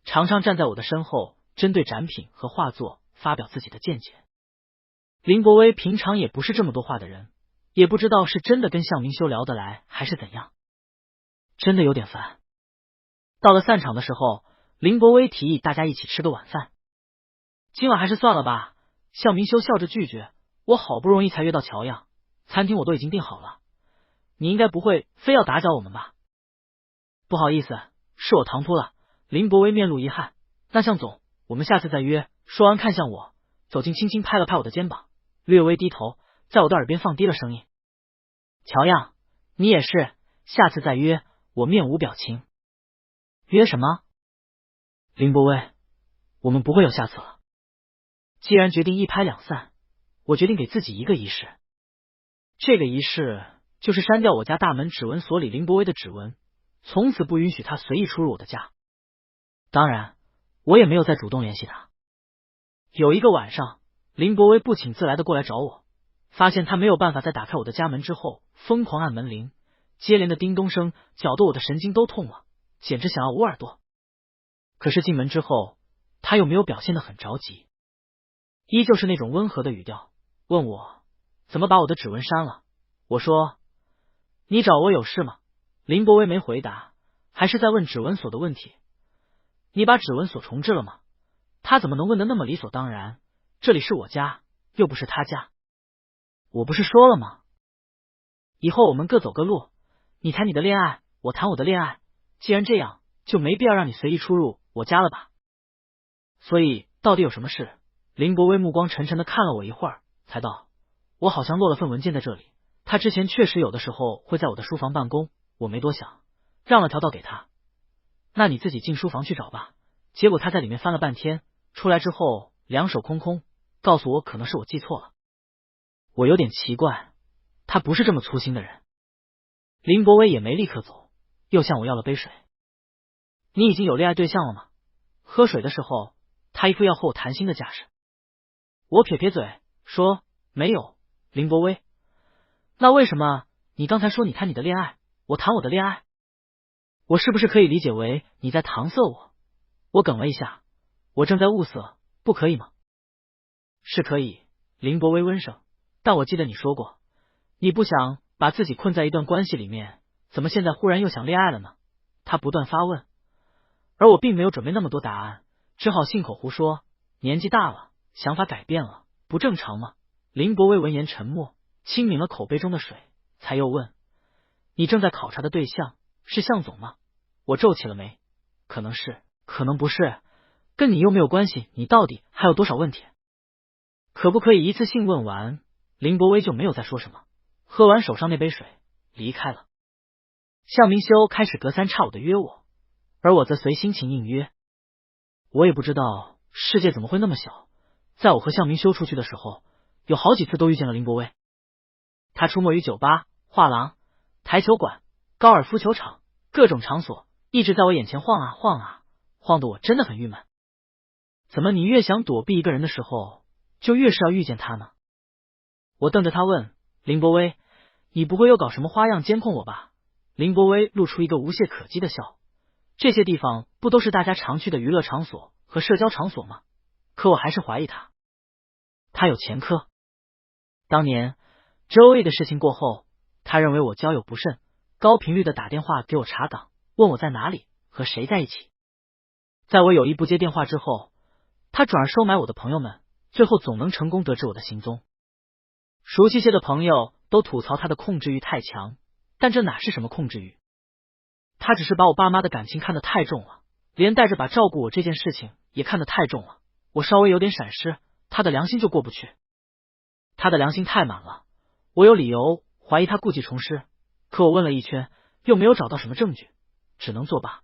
常常站在我的身后，针对展品和画作发表自己的见解。林博威平常也不是这么多话的人，也不知道是真的跟向明修聊得来还是怎样，真的有点烦。到了散场的时候，林博威提议大家一起吃个晚饭。今晚还是算了吧，向明修笑着拒绝，我好不容易才约到乔样，餐厅我都已经订好了，你应该不会非要打搅我们吧？不好意思，是我唐突了。林博威面露遗憾，那向总，我们下次再约。说完看向我，走近轻轻拍了拍我的肩膀，略微低头，在我的耳边放低了声音，乔样，你也是，下次再约。我面无表情，约什么？林博威，我们不会有下次了。既然决定一拍两散，我决定给自己一个仪式。这个仪式就是删掉我家大门指纹锁里林博威的指纹，从此不允许他随意出入我的家。当然，我也没有再主动联系他。有一个晚上，林博威不请自来的过来找我，发现他没有办法在打开我的家门之后，疯狂按门铃，接连的叮咚声搅得我的神经都痛了，简直想要捂耳朵。可是进门之后，他又没有表现得很着急，依旧是那种温和的语调，问我怎么把我的指纹删了。我说你找我有事吗？林伯威没回答，还是在问指纹锁的问题。你把指纹锁重置了吗？他怎么能问得那么理所当然？这里是我家，又不是他家。我不是说了吗？以后我们各走各路，你谈你的恋爱，我谈我的恋爱，既然这样，就没必要让你随意出入我家了吧。所以到底有什么事？林伯威目光沉沉的看了我一会儿，才道：我好像落了份文件在这里，他之前确实有的时候会在我的书房办公，我没多想，让了条道给他。那你自己进书房去找吧。结果他在里面翻了半天，出来之后两手空空，告诉我可能是我记错了。我有点奇怪，他不是这么粗心的人。林伯威也没立刻走，又向我要了杯水。你已经有恋爱对象了吗？喝水的时候，他一副要和我谈心的架势。我撇撇嘴说没有。林伯威，那为什么你刚才说你谈你的恋爱，我谈我的恋爱？我是不是可以理解为你在搪塞我？我哽了一下，我正在物色，不可以吗？是可以，林伯威温声，但我记得你说过，你不想把自己困在一段关系里面，怎么现在忽然又想恋爱了呢？他不断发问，而我并没有准备那么多答案，只好信口胡说，年纪大了，想法改变了，不正常吗？林伯威闻言沉默，轻抿了口杯中的水，才又问，你正在考察的对象是向总吗？我皱起了眉，可能是，可能不是，跟你又没有关系，你到底还有多少问题？可不可以一次性问完？林伯威就没有再说什么，喝完手上那杯水离开了。向明修开始隔三差五的约我，而我则随心情应约。我也不知道世界怎么会那么小，在我和向明修出去的时候，有好几次都遇见了林伯威。他出没于酒吧、画廊、台球馆、高尔夫球场，各种场所，一直在我眼前晃啊晃啊，晃得我真的很郁闷。怎么你越想躲避一个人的时候，就越是要遇见他呢？我瞪着他问，林伯威，你不会又搞什么花样监控我吧？林伯威露出一个无懈可击的笑，这些地方不都是大家常去的娱乐场所和社交场所吗？可我还是怀疑他有前科。当年周 A 的事情过后，他认为我交友不慎，高频率的打电话给我查岗，问我在哪里，和谁在一起。在我有意不接电话之后，他转而收买我的朋友们，最后总能成功得知我的行踪。熟悉些的朋友都吐槽他的控制欲太强，但这哪是什么控制欲？他只是把我爸妈的感情看得太重了，连带着把照顾我这件事情也看得太重了。我稍微有点闪失，他的良心就过不去。他的良心太满了，我有理由怀疑他故技重施，可我问了一圈，又没有找到什么证据，只能作罢。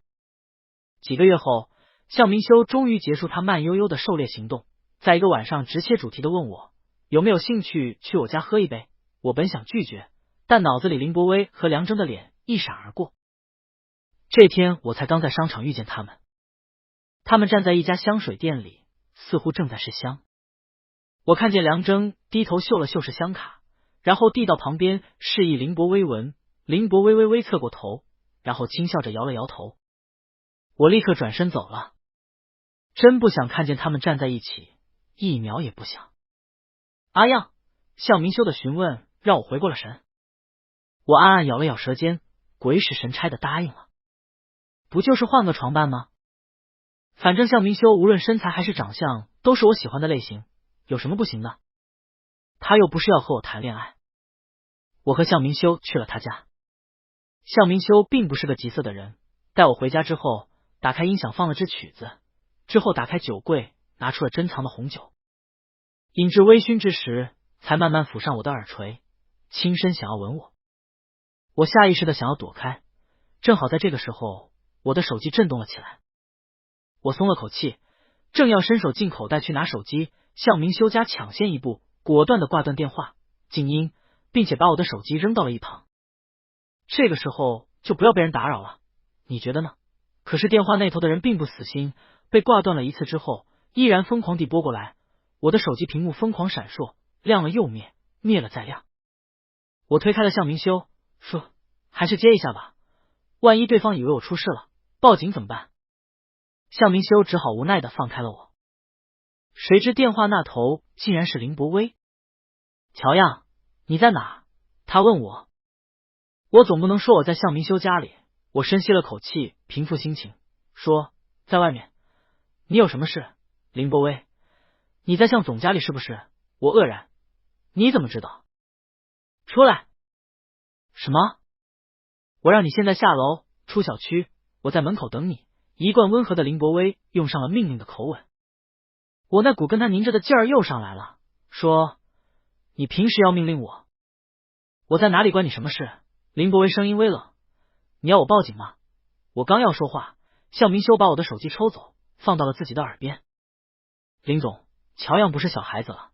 几个月后，向明修终于结束他慢悠悠的狩猎行动，在一个晚上直切主题的问我有没有兴趣去我家喝一杯。我本想拒绝，但脑子里林伯威和梁征的脸一闪而过。这天我才刚在商场遇见他们，他们站在一家香水店里，似乎正在试香。我看见梁征低头嗅了嗅试香卡，然后递到旁边示意林伯威闻。林伯威微微侧过头，然后轻笑着摇了摇头。我立刻转身走了，真不想看见他们站在一起，一秒也不想。阿样，向明修的询问让我回过了神。我暗暗咬了咬舌尖，鬼使神差的答应了。不就是换个床伴吗？反正向明修无论身材还是长相都是我喜欢的类型，有什么不行的？他又不是要和我谈恋爱。我和向明修去了他家。向明修并不是个急色的人，带我回家之后，打开音响放了支曲子，之后打开酒柜，拿出了珍藏的红酒，饮至微醺之时，才慢慢抚上我的耳垂，轻声想要吻我。我下意识的想要躲开，正好在这个时候，我的手机震动了起来。我松了口气，正要伸手进口袋去拿手机，向明修家抢先一步，果断的挂断电话，静音，并且把我的手机扔到了一旁。这个时候就不要被人打扰了，你觉得呢？可是电话那头的人并不死心，被挂断了一次之后，依然疯狂地拨过来。我的手机屏幕疯狂闪烁，亮了又灭，灭了再亮。我推开了向明修，说还是接一下吧，万一对方以为我出事了，报警怎么办？向明修只好无奈的放开了我。谁知电话那头竟然是林伯威。乔样，你在哪？他问我。我总不能说我在向明修家里，我深吸了口气，平复心情，说在外面。你有什么事？林伯威，你在向总家里是不是？我愕然。你怎么知道？出来。什么？我让你现在下楼，出小区，我在门口等你。一贯温和的林伯威用上了命令的口吻。我那股跟他拧着的劲儿又上来了，说你平时要命令我？我在哪里关你什么事？林伯威声音微冷。你要我报警吗？我刚要说话，向明修把我的手机抽走，放到了自己的耳边。林总，乔样不是小孩子了，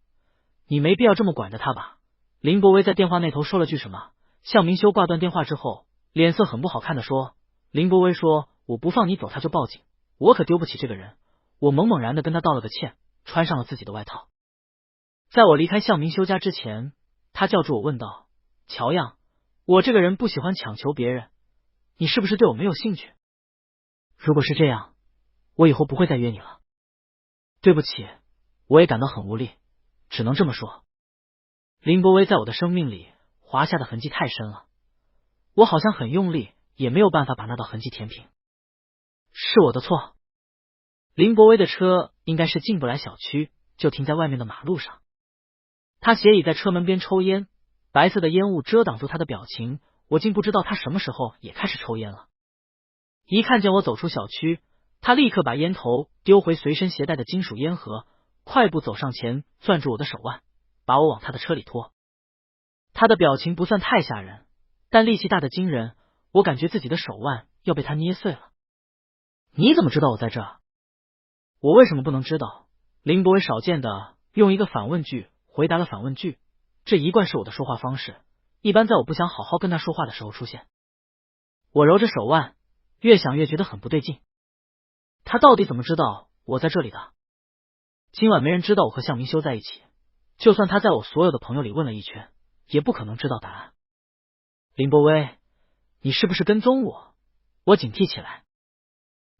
你没必要这么管着他吧。林伯威在电话那头说了句什么，向明修挂断电话之后，脸色很不好看的说，林伯威说我不放你走他就报警，我可丢不起这个人。我猛然的跟他道了个歉，穿上了自己的外套。在我离开向明修家之前，他叫住我问道，乔样，我这个人不喜欢强求别人，你是不是对我没有兴趣？如果是这样，我以后不会再约你了。对不起，我也感到很无力，只能这么说。林伯威在我的生命里划下的痕迹太深了，我好像很用力，也没有办法把那道痕迹填平。是我的错。林伯威的车应该是进不来小区，就停在外面的马路上。他斜倚在车门边抽烟，白色的烟雾遮挡住他的表情，我竟不知道他什么时候也开始抽烟了。一看见我走出小区，他立刻把烟头丢回随身携带的金属烟盒，快步走上前，攥住我的手腕，把我往他的车里拖。他的表情不算太吓人，但力气大的惊人，我感觉自己的手腕要被他捏碎了。你怎么知道我在这儿？我为什么不能知道？林伯威少见的用一个反问句回答了反问句，这一贯是我的说话方式，一般在我不想好好跟他说话的时候出现。我揉着手腕，越想越觉得很不对劲。他到底怎么知道我在这里的？今晚没人知道我和向明修在一起，就算他在我所有的朋友里问了一圈，也不可能知道答案。林伯威，你是不是跟踪我？我警惕起来。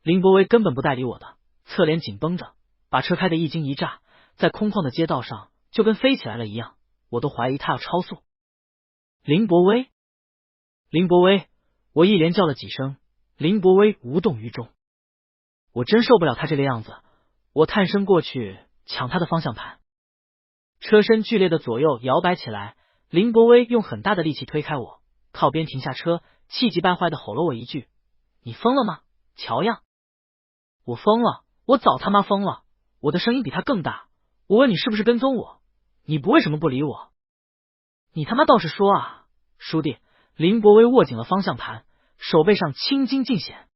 林伯威根本不带理我的，侧脸紧绷着，把车开得一惊一乍，在空旷的街道上就跟飞起来了一样，我都怀疑他要超速。林伯威，林伯威，我一连叫了几声，林伯威无动于衷。我真受不了他这个样子，我探身过去抢他的方向盘，车身剧烈的左右摇摆起来，林伯威用很大的力气推开我，靠边停下车，气急败坏的吼了我一句，你疯了吗？乔样。我疯了，我早他妈疯了，我的声音比他更大。我问你是不是跟踪我，你不为什么不理我？你他妈倒是说啊，叔弟。林伯威握紧了方向盘，手背上青筋尽显。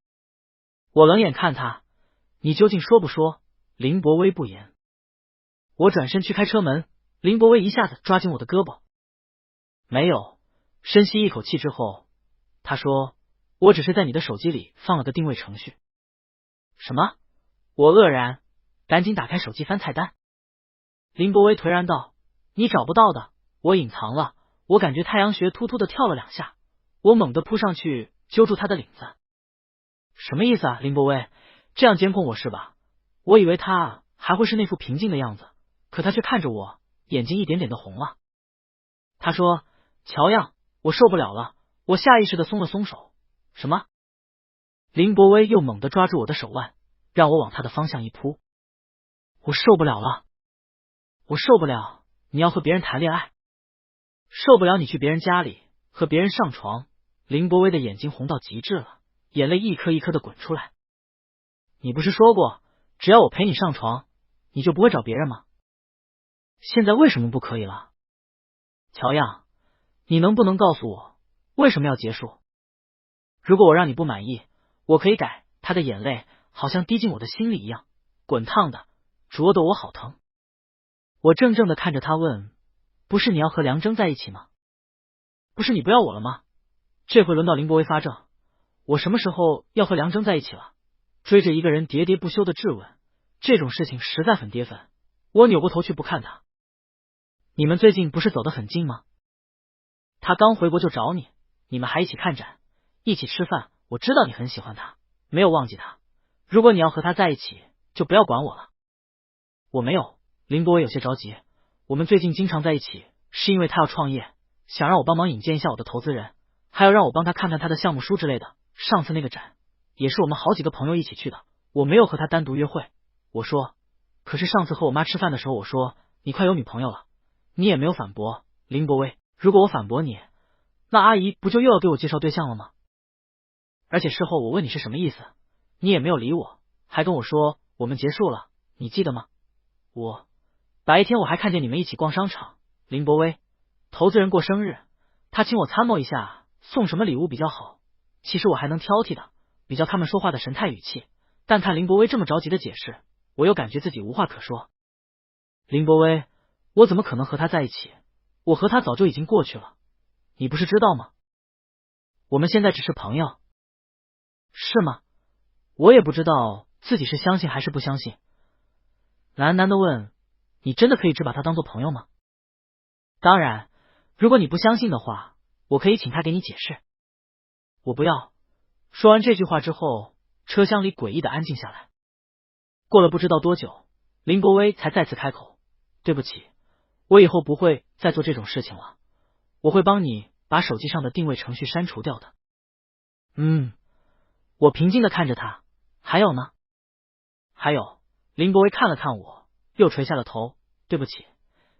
我冷眼看他，你究竟说不说？林伯威不言。我转身去开车门，林伯威一下子抓紧我的胳膊。没有。深吸一口气之后，他说，我只是在你的手机里放了个定位程序。什么？我愕然，赶紧打开手机翻菜单。林伯威颓然道，你找不到的，我隐藏了。我感觉太阳穴突突的跳了两下，我猛地扑上去揪住他的领子。什么意思啊，林伯威？这样监控我是吧？我以为他还会是那副平静的样子，可他却看着我，眼睛一点点的红了。他说，乔样，我受不了了。我下意识的松了松手。什么？林伯威又猛地抓住我的手腕，让我往他的方向一扑。我受不了了。我受不了你要和别人谈恋爱，受不了你去别人家里和别人上床。林伯威的眼睛红到极致了，眼泪一颗一颗的滚出来。你不是说过，只要我陪你上床，你就不会找别人吗？现在为什么不可以了？乔样，你能不能告诉我，为什么要结束？如果我让你不满意，我可以改。他的眼泪好像滴进我的心里一样，滚烫的，灼得我好疼。我怔怔的看着他问，不是你要和梁征在一起吗？不是你不要我了吗？这回轮到林伯威发怔，我什么时候要和梁征在一起了？追着一个人喋喋不休的质问，这种事情实在很跌份。我扭过头去不看他。你们最近不是走得很近吗？他刚回国就找你，你们还一起看展，一起吃饭，我知道你很喜欢他，没有忘记他。如果你要和他在一起，就不要管我了。我没有。林博伟有些着急，我们最近经常在一起，是因为他要创业，想让我帮忙引荐一下我的投资人，还要让我帮他看看他的项目书之类的。上次那个展也是我们好几个朋友一起去的，我没有和他单独约会。我说，可是上次和我妈吃饭的时候，我说你快有女朋友了，你也没有反驳。林博威，如果我反驳你，那阿姨不就又要给我介绍对象了吗？而且事后我问你是什么意思，你也没有理我，还跟我说我们结束了，你记得吗？白天我还看见你们一起逛商场。林博威，投资人过生日，他请我参谋一下送什么礼物比较好。其实我还能挑剔的，比较他们说话的神态语气，但看林博威这么着急的解释，我又感觉自己无话可说。林博威，我怎么可能和他在一起？我和他早就已经过去了，你不是知道吗？我们现在只是朋友。是吗？我也不知道自己是相信还是不相信。喃喃的问，你真的可以只把他当做朋友吗？当然，如果你不相信的话，我可以请他给你解释。我不要。说完这句话之后，车厢里诡异的安静下来。过了不知道多久，林国威才再次开口，对不起，我以后不会再做这种事情了，我会帮你把手机上的定位程序删除掉的。我平静的看着他。还有呢？还有。林国威看了看我，又垂下了头。对不起，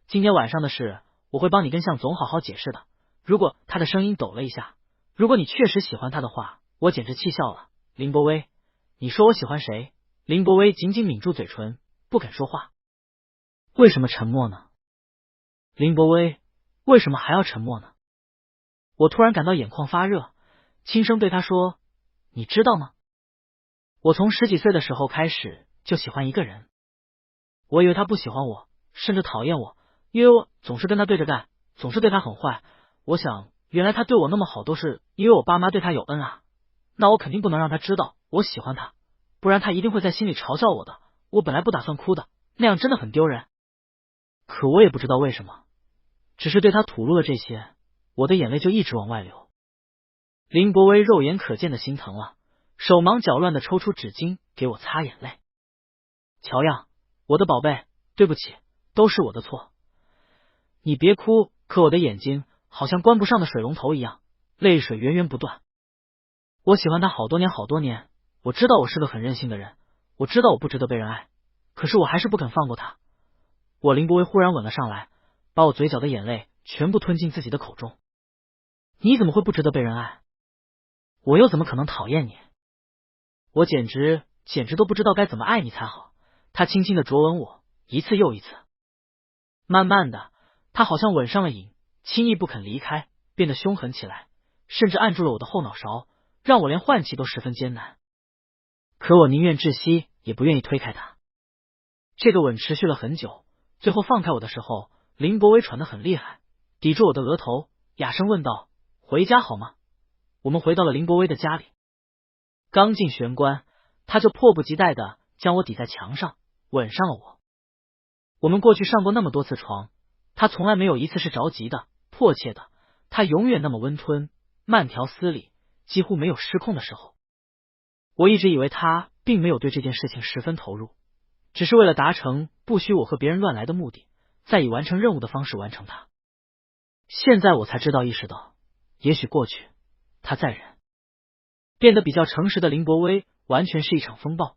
今天晚上的事我会帮你跟向总好好解释的。如果他的声音抖了一下，如果你确实喜欢他的话，我简直气笑了。林博威，你说我喜欢谁？林博威紧紧抿住嘴唇，不肯说话。为什么沉默呢？林博威，为什么还要沉默呢？我突然感到眼眶发热，轻声对他说，你知道吗？我从10几岁的时候开始就喜欢一个人。我以为他不喜欢我，甚至讨厌我，因为我总是跟他对着干，总是对他很坏。我想，原来他对我那么好都是因为我爸妈对他有恩啊。那我肯定不能让他知道我喜欢他，不然他一定会在心里嘲笑我的。我本来不打算哭的，那样真的很丢人。可我也不知道为什么，只是对他吐露了这些，我的眼泪就一直往外流。林博威肉眼可见的心疼了，手忙脚乱的抽出纸巾给我擦眼泪。乔样，我的宝贝，对不起，都是我的错。你别哭，可我的眼睛好像关不上的水龙头一样，泪水源源不断。我喜欢他好多年好多年，我知道我是个很任性的人，我知道我不值得被人爱，可是我还是不肯放过他。我林博威忽然吻了上来，把我嘴角的眼泪全部吞进自己的口中。你怎么会不值得被人爱？我又怎么可能讨厌你？我简直都不知道该怎么爱你才好。他轻轻的啄吻我，一次又一次。慢慢的，他好像吻上了瘾，轻易不肯离开，变得凶狠起来，甚至按住了我的后脑勺，让我连换气都十分艰难。可我宁愿窒息，也不愿意推开他。这个吻持续了很久，最后放开我的时候，林博威喘得很厉害，抵住我的额头，哑声问道，回家好吗？我们回到了林博威的家里。刚进玄关，他就迫不及待的将我抵在墙上，吻上了我。我们过去上过那么多次床，他从来没有一次是着急的、迫切的，他永远那么温吞、慢条斯理，几乎没有失控的时候。我一直以为他并没有对这件事情十分投入，只是为了达成不许我和别人乱来的目的，再以完成任务的方式完成它。现在我才意识到，也许过去他在忍。变得比较诚实的林博威完全是一场风暴，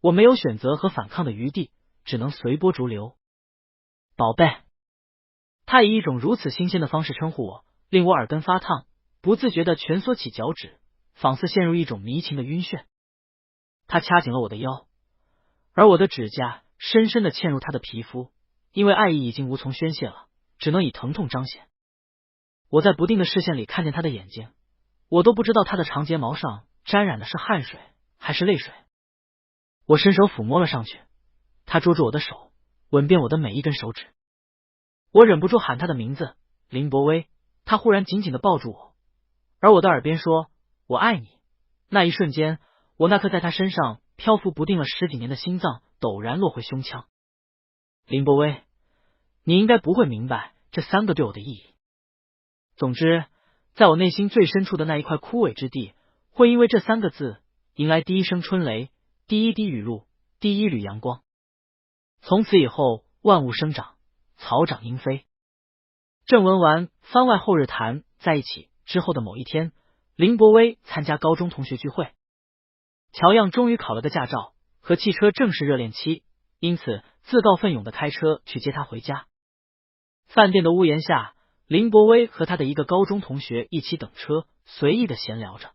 我没有选择和反抗的余地，只能随波逐流。宝贝，他以一种如此新鲜的方式称呼我，令我耳根发烫，不自觉的蜷缩起脚趾，仿似陷入一种迷情的晕眩。他掐紧了我的腰，而我的指甲深深的嵌入他的皮肤，因为爱意已经无从宣泄了，只能以疼痛彰显。我在不定的视线里看见他的眼睛，我都不知道他的长睫毛上沾染的是汗水还是泪水。我伸手抚摸了上去，他捉住我的手，吻遍我的每一根手指。我忍不住喊他的名字，林博威。他忽然紧紧的抱住我，而我的耳边说，我爱你。那一瞬间，我那颗在他身上漂浮不定了10几年的心脏陡然落回胸腔。林博威，你应该不会明白这3个对我的意义。总之，在我内心最深处的那一块枯萎之地，会因为这3个字迎来第一声春雷，第一滴雨露，第一缕阳光。从此以后，万物生长，草长莺飞。郑文完、番外后日谈在一起之后的某一天，林伯威参加高中同学聚会。乔样终于考了个驾照，和汽车正是热恋期，因此自告奋勇的开车去接他回家。饭店的屋檐下，林伯威和他的一个高中同学一起等车，随意的闲聊着。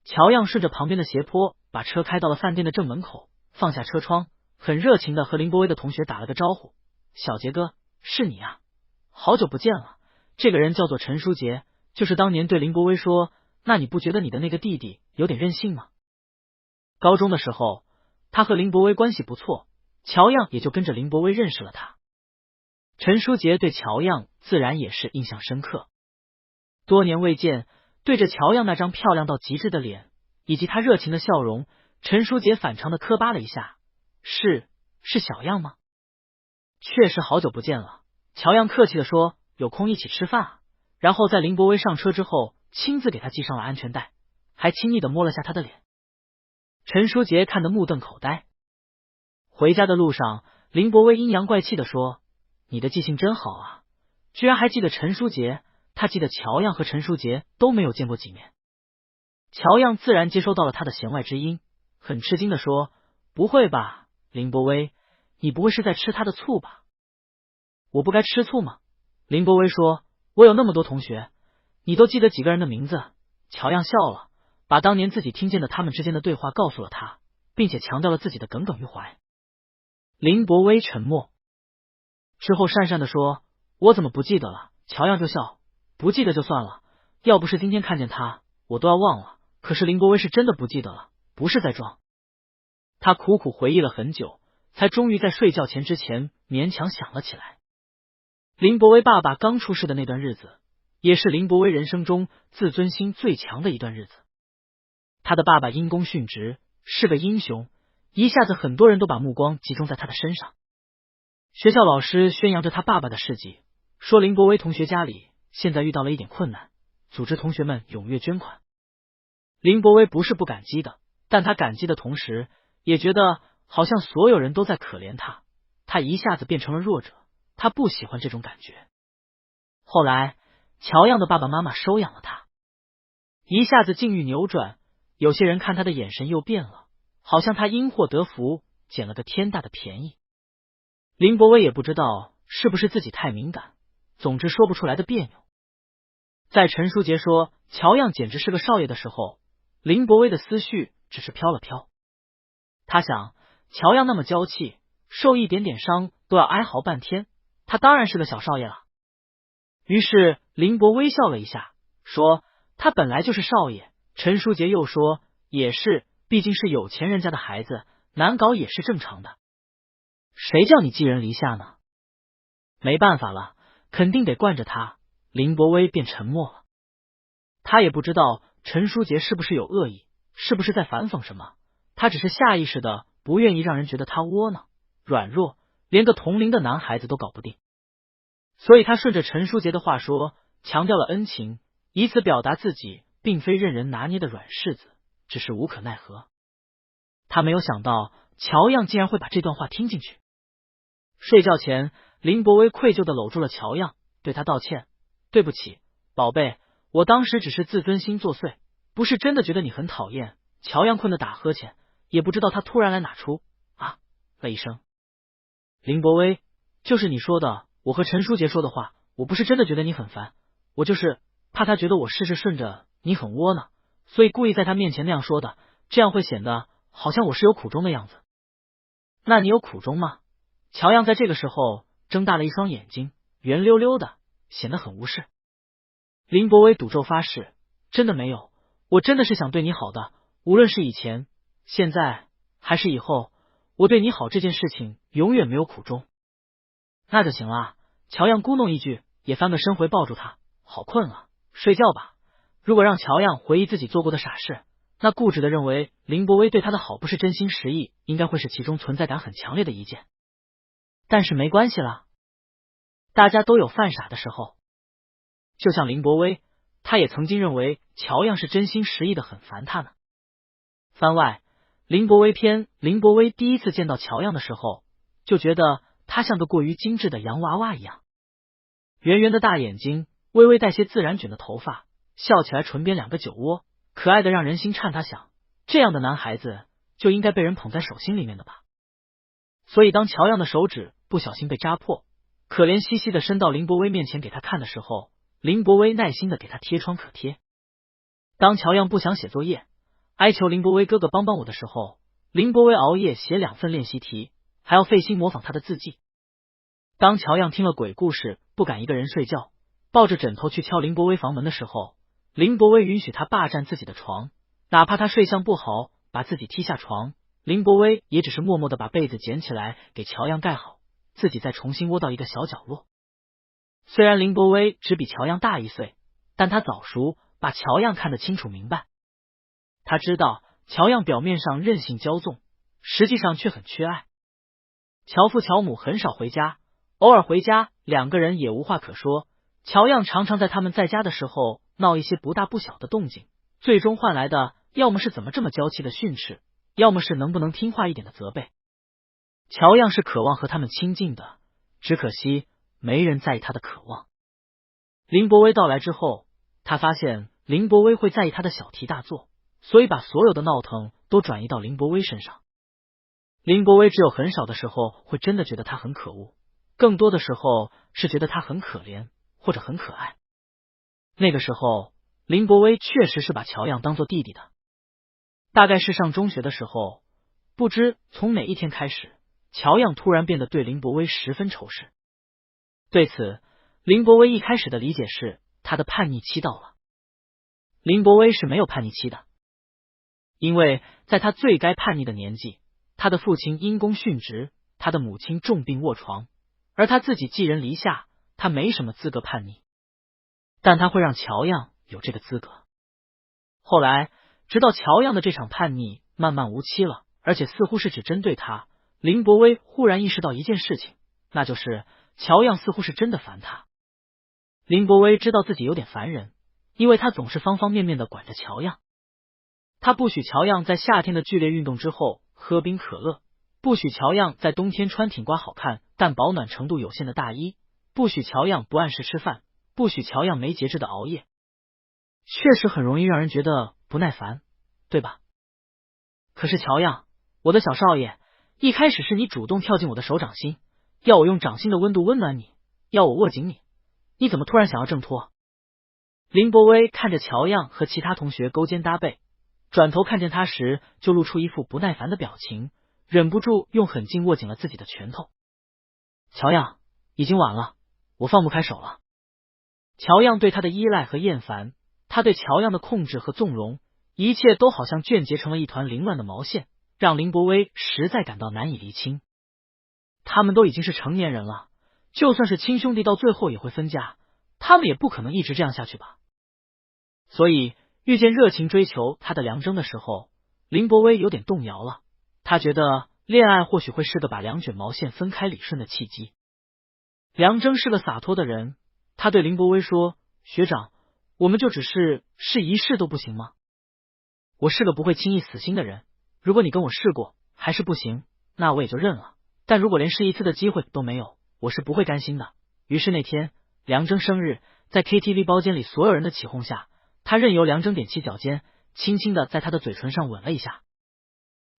乔样顺着旁边的斜坡，把车开到了饭店的正门口，放下车窗，很热情的和林伯威的同学打了个招呼：“小杰哥，是你啊，好久不见了。”这个人叫做陈书杰，就是当年对林伯威说：“那你不觉得你的那个弟弟有点任性吗？”高中的时候，他和林伯威关系不错，乔样也就跟着林伯威认识了他。陈书杰对乔样自然也是印象深刻。多年未见，对着乔样那张漂亮到极致的脸，以及他热情的笑容，陈书杰反常的磕巴了一下：“是小样吗？”“确实好久不见了。”乔样客气的说：“有空一起吃饭啊。”然后在林伯威上车之后，亲自给他系上了安全带，还亲昵的摸了下他的脸。陈书杰看得目瞪口呆。回家的路上，林伯威阴阳怪气的说：“你的记性真好啊，居然还记得陈书杰。”他记得乔样和陈书杰都没有见过几面。乔样自然接收到了他的弦外之音，很吃惊的说：“不会吧，林伯威，你不会是在吃他的醋吧？”“我不该吃醋吗？”林伯威说：“我有那么多同学，你都记得几个人的名字？”乔样笑了，把当年自己听见的他们之间的对话告诉了他，并且强调了自己的耿耿于怀。林伯威沉默之后讪讪的说：“我怎么不记得了？”乔样就笑：“不记得就算了，要不是今天看见他，我都要忘了。”可是林伯威是真的不记得了，不是在装。他苦苦回忆了很久，才终于在睡觉前之前勉强想了起来。林伯威爸爸刚出世的那段日子，也是林伯威人生中自尊心最强的一段日子。他的爸爸因公殉职，是个英雄，一下子很多人都把目光集中在他的身上。学校老师宣扬着他爸爸的事迹，说林伯威同学家里现在遇到了一点困难，组织同学们踊跃捐款。林伯威不是不感激的，但他感激的同时，也觉得好像所有人都在可怜他，他一下子变成了弱者，他不喜欢这种感觉。后来，乔样的爸爸妈妈收养了他，一下子境遇扭转，有些人看他的眼神又变了，好像他因祸得福，捡了个天大的便宜。林伯威也不知道是不是自己太敏感，总之说不出来的别扭。在陈书杰说乔样简直是个少爷的时候，林伯威的思绪只是飘了飘。他想，乔样那么娇气，受一点点伤都要哀嚎半天，他当然是个小少爷了。于是林伯威笑了一下，说他本来就是少爷。陈书杰又说也是，毕竟是有钱人家的孩子，难搞也是正常的。谁叫你寄人篱下呢？没办法了，肯定得惯着他。林伯威便沉默了。他也不知道陈书杰是不是有恶意，是不是在反讽什么，他只是下意识的不愿意让人觉得他窝囊软弱，连个同龄的男孩子都搞不定。所以他顺着陈书杰的话说，强调了恩情，以此表达自己并非任人拿捏的软柿子，只是无可奈何。他没有想到乔样竟然会把这段话听进去。睡觉前，林伯威愧疚的搂住了乔样，对他道歉：“对不起，宝贝，我当时只是自尊心作祟，不是真的觉得你很讨厌。”乔样困得打呵欠，也不知道他突然来哪出啊了一声。林伯威，就是你说的，我和陈书杰说的话，我不是真的觉得你很烦，我就是怕他觉得我事事顺着你很窝囊，所以故意在他面前那样说的，这样会显得好像我是有苦衷的样子。那你有苦衷吗？乔样在这个时候睁大了一双眼睛，圆溜溜的，显得很无视。林伯威赌咒发誓，真的没有，我真的是想对你好的，无论是以前、现在还是以后，我对你好这件事情永远没有苦衷。那就行了。乔样咕哝一句，也翻个身回抱住他，好困了，睡觉吧。如果让乔样回忆自己做过的傻事，那固执的认为林伯威对他的好不是真心实意，应该会是其中存在感很强烈的一件。但是没关系了，大家都有犯傻的时候。就像林伯威，他也曾经认为乔样是真心实意的很烦他呢。番外，林伯威篇。林伯威第一次见到乔样的时候，就觉得她像个过于精致的洋娃娃一样，圆圆的大眼睛，微微带些自然卷的头发，笑起来唇边两个酒窝，可爱的让人心颤。他想，这样的男孩子就应该被人捧在手心里面的吧。所以当乔样的手指不小心被扎破，可怜兮兮的伸到林伯威面前给他看的时候，林伯威耐心的给他贴创可贴。当乔样不想写作业，哀求林伯威哥哥帮帮我的时候，林伯威熬夜写2份练习题，还要费心模仿他的字迹。当乔样听了鬼故事不敢一个人睡觉，抱着枕头去敲林伯威房门的时候，林伯威允许他霸占自己的床，哪怕他睡相不好把自己踢下床，林伯威也只是默默的把被子捡起来给乔样盖好，自己再重新窝到一个小角落。虽然林伯威只比乔样大1岁，但他早熟，把乔样看得清楚明白。他知道乔样表面上任性骄纵，实际上却很缺爱。乔父乔母很少回家，偶尔回家2个人也无话可说。乔样常常在他们在家的时候闹一些不大不小的动静，最终换来的要么是怎么这么娇气的训斥，要么是能不能听话一点的责备。乔样是渴望和他们亲近的，只可惜没人在意他的渴望。林伯威到来之后，他发现林伯威会在意他的小题大做，所以把所有的闹腾都转移到林伯威身上。林伯威只有很少的时候会真的觉得他很可恶，更多的时候是觉得他很可怜或者很可爱。那个时候林伯威确实是把乔样当作弟弟的。大概是上中学的时候，不知从哪一天开始，乔样突然变得对林伯威十分仇视。对此，林伯威一开始的理解是他的叛逆期到了。林伯威是没有叛逆期的，因为在他最该叛逆的年纪，他的父亲因公殉职，他的母亲重病卧床，而他自己寄人篱下，他没什么资格叛逆。但他会让乔样有这个资格。后来直到乔样的这场叛逆慢慢无期了，而且似乎是只针对他，林伯威忽然意识到一件事情，那就是乔样似乎是真的烦他。林伯威知道自己有点烦人，因为他总是方方面面的管着乔样。他不许乔样在夏天的剧烈运动之后喝冰可乐，不许乔样在冬天穿挺刮好看但保暖程度有限的大衣，不许乔样不按时吃饭，不许乔样没节制的熬夜。确实很容易让人觉得不耐烦，对吧？可是乔样，我的小少爷，一开始是你主动跳进我的手掌心，要我用掌心的温度温暖你，要我握紧你，你怎么突然想要挣脱？林伯威看着乔样和其他同学勾肩搭背，转头看见他时就露出一副不耐烦的表情，忍不住用狠劲握紧了自己的拳头。乔样，已经晚了，我放不开手了。乔样对他的依赖和厌烦，他对乔样的控制和纵容，一切都好像卷结成了一团凌乱的毛线，让林伯威实在感到难以厘清。他们都已经是成年人了，就算是亲兄弟到最后也会分家，他们也不可能一直这样下去吧。所以遇见热情追求他的梁征的时候，林伯威有点动摇了。他觉得恋爱或许会是个把2卷毛线分开理顺的契机。梁征是个洒脱的人，他对林伯威说，学长，我们就只是试一试都不行吗？我是个不会轻易死心的人，如果你跟我试过还是不行，那我也就认了，但如果连试一次的机会都没有，我是不会甘心的。于是那天梁征生日，在 KTV 包间里所有人的起哄下，他任由梁征踮起脚尖，轻轻的在他的嘴唇上吻了一下。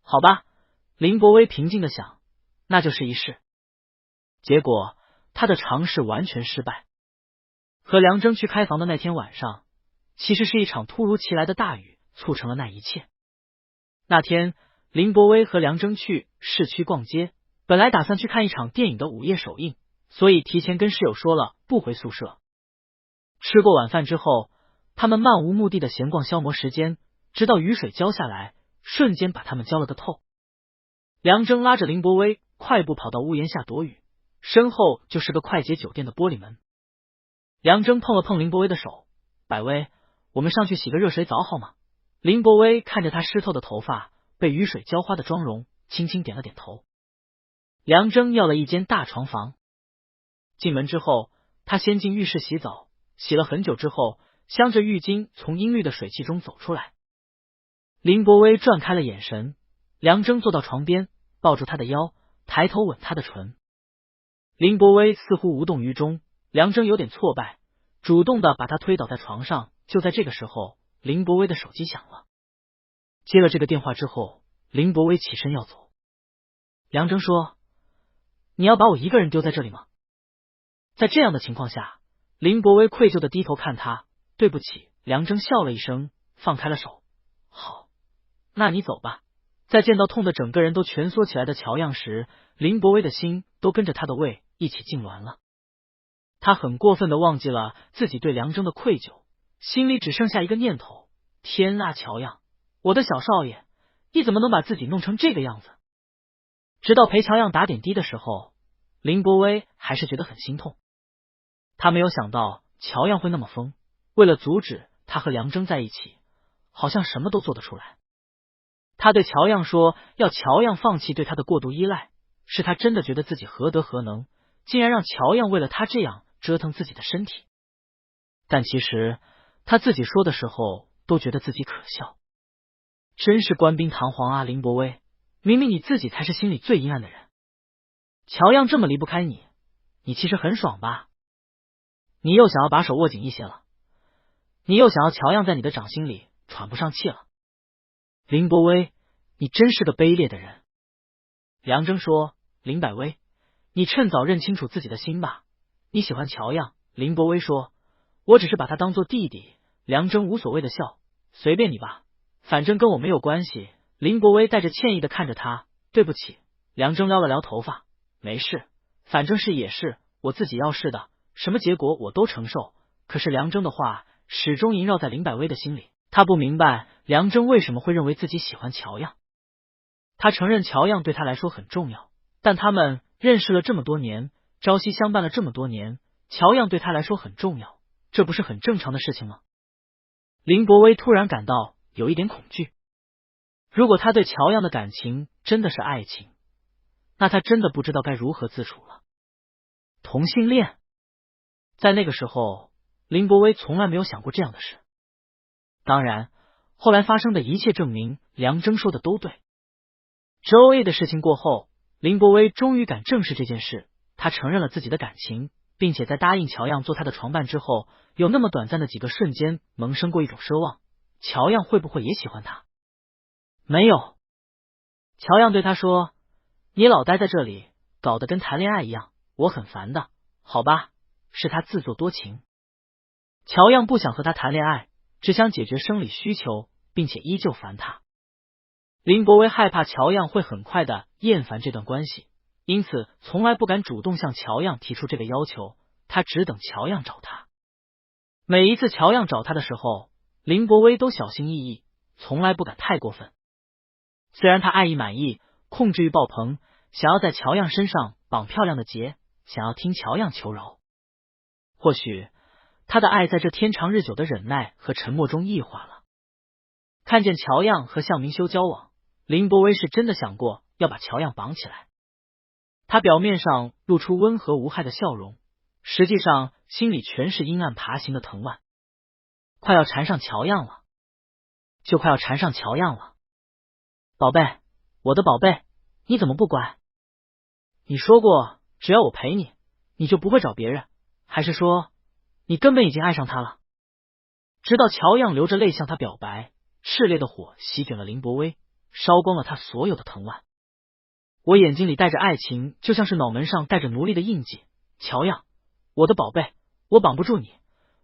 好吧，林伯威平静的想，那就试一试。结果他的尝试完全失败。和梁征去开房的那天晚上，其实是一场突如其来的大雨促成了那一切。那天林伯威和梁征去市区逛街，本来打算去看一场电影的午夜首映，所以提前跟室友说了不回宿舍。吃过晚饭之后，他们漫无目的的闲逛消磨时间，直到雨水浇下来，瞬间把他们浇了个透。梁征拉着林伯威快步跑到屋檐下躲雨，身后就是个快捷酒店的玻璃门。梁征碰了碰林伯威的手，百威，我们上去洗个热水澡好吗？林伯威看着他湿透的头发，被雨水浇花的妆容，轻轻点了点头。梁征要了一间大床房。进门之后，他先进浴室洗澡，洗了很久之后，镶着浴巾从阴绿的水汽中走出来。林伯威转开了眼神，梁征坐到床边，抱住他的腰，抬头吻他的唇。林伯威似乎无动于衷，梁征有点挫败，主动的把他推倒在床上。就在这个时候，林伯威的手机响了。接了这个电话之后，林伯威起身要走。梁征说：“你要把我一个人丢在这里吗？”在这样的情况下，林伯威愧疚的低头看他，对不起。梁征笑了一声，放开了手。好，那你走吧。在见到痛得整个人都蜷缩起来的乔样时，林伯威的心都跟着他的胃一起痉挛了。他很过分的忘记了自己对梁征的愧疚，心里只剩下一个念头：天啊，乔样，我的小少爷，你怎么能把自己弄成这个样子？直到陪乔样打点滴的时候，林伯威还是觉得很心痛。他没有想到乔样会那么疯，为了阻止他和梁征在一起，好像什么都做得出来。他对乔样说要乔样放弃对他的过度依赖，是他真的觉得自己何德何能，竟然让乔样为了他这样折腾自己的身体。但其实他自己说的时候都觉得自己可笑。真是官兵堂皇啊，林伯威，明明你自己才是心里最阴暗的人。乔样这么离不开你，你其实很爽吧？你又想要把手握紧一些了，你又想要乔样在你的掌心里喘不上气了。林伯威，你真是个卑劣的人。梁征说：“林百威，你趁早认清楚自己的心吧，你喜欢乔样。”林伯威说：“我只是把他当做弟弟。”梁征无所谓的笑：“随便你吧，反正跟我没有关系。”林伯威带着歉意的看着他：“对不起。”梁征撩了撩头发：“没事，反正是也是我自己要是的，什么结果我都承受。”可是梁征的话始终萦绕在林百威的心里，他不明白梁征为什么会认为自己喜欢乔样。他承认乔样对他来说很重要，但他们认识了这么多年，朝夕相伴了这么多年，乔样对他来说很重要，这不是很正常的事情吗？林伯威突然感到有一点恐惧。如果他对乔样的感情真的是爱情，那他真的不知道该如何自处了。同性恋，在那个时候，林伯威从来没有想过这样的事。当然，后来发生的一切证明梁征说的都对。周 A 的事情过后，林伯威终于敢正视这件事，他承认了自己的感情，并且在答应乔样做他的床伴之后，有那么短暂的几个瞬间萌生过一种奢望，乔样会不会也喜欢他？没有。乔样对他说：“你老待在这里，搞得跟谈恋爱一样，我很烦的。”好吧，是他自作多情。乔样不想和他谈恋爱，只想解决生理需求，并且依旧烦他。林伯威害怕乔样会很快的厌烦这段关系，因此从来不敢主动向乔样提出这个要求，他只等乔样找他。每一次乔样找他的时候，林伯威都小心翼翼，从来不敢太过分。虽然他爱意满意，控制欲爆棚，想要在乔样身上绑漂亮的结，想要听乔样求饶。或许他的爱在这天长日久的忍耐和沉默中异化了。看见乔样和向明修交往，林伯威是真的想过要把乔样绑起来。他表面上露出温和无害的笑容，实际上心里全是阴暗爬行的藤蔓。快要缠上乔样了，就快要缠上乔样了。宝贝，我的宝贝，你怎么不乖？你说过只要我陪你，你就不会找别人，还是说你根本已经爱上他了？直到乔样流着泪向他表白，炽烈的火席卷了林伯威，烧光了他所有的藤蔓。我眼睛里带着爱情，就像是脑门上带着奴隶的印记。乔样，我的宝贝，我绑不住你，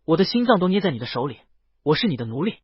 我的心脏都捏在你的手里，我是你的奴隶。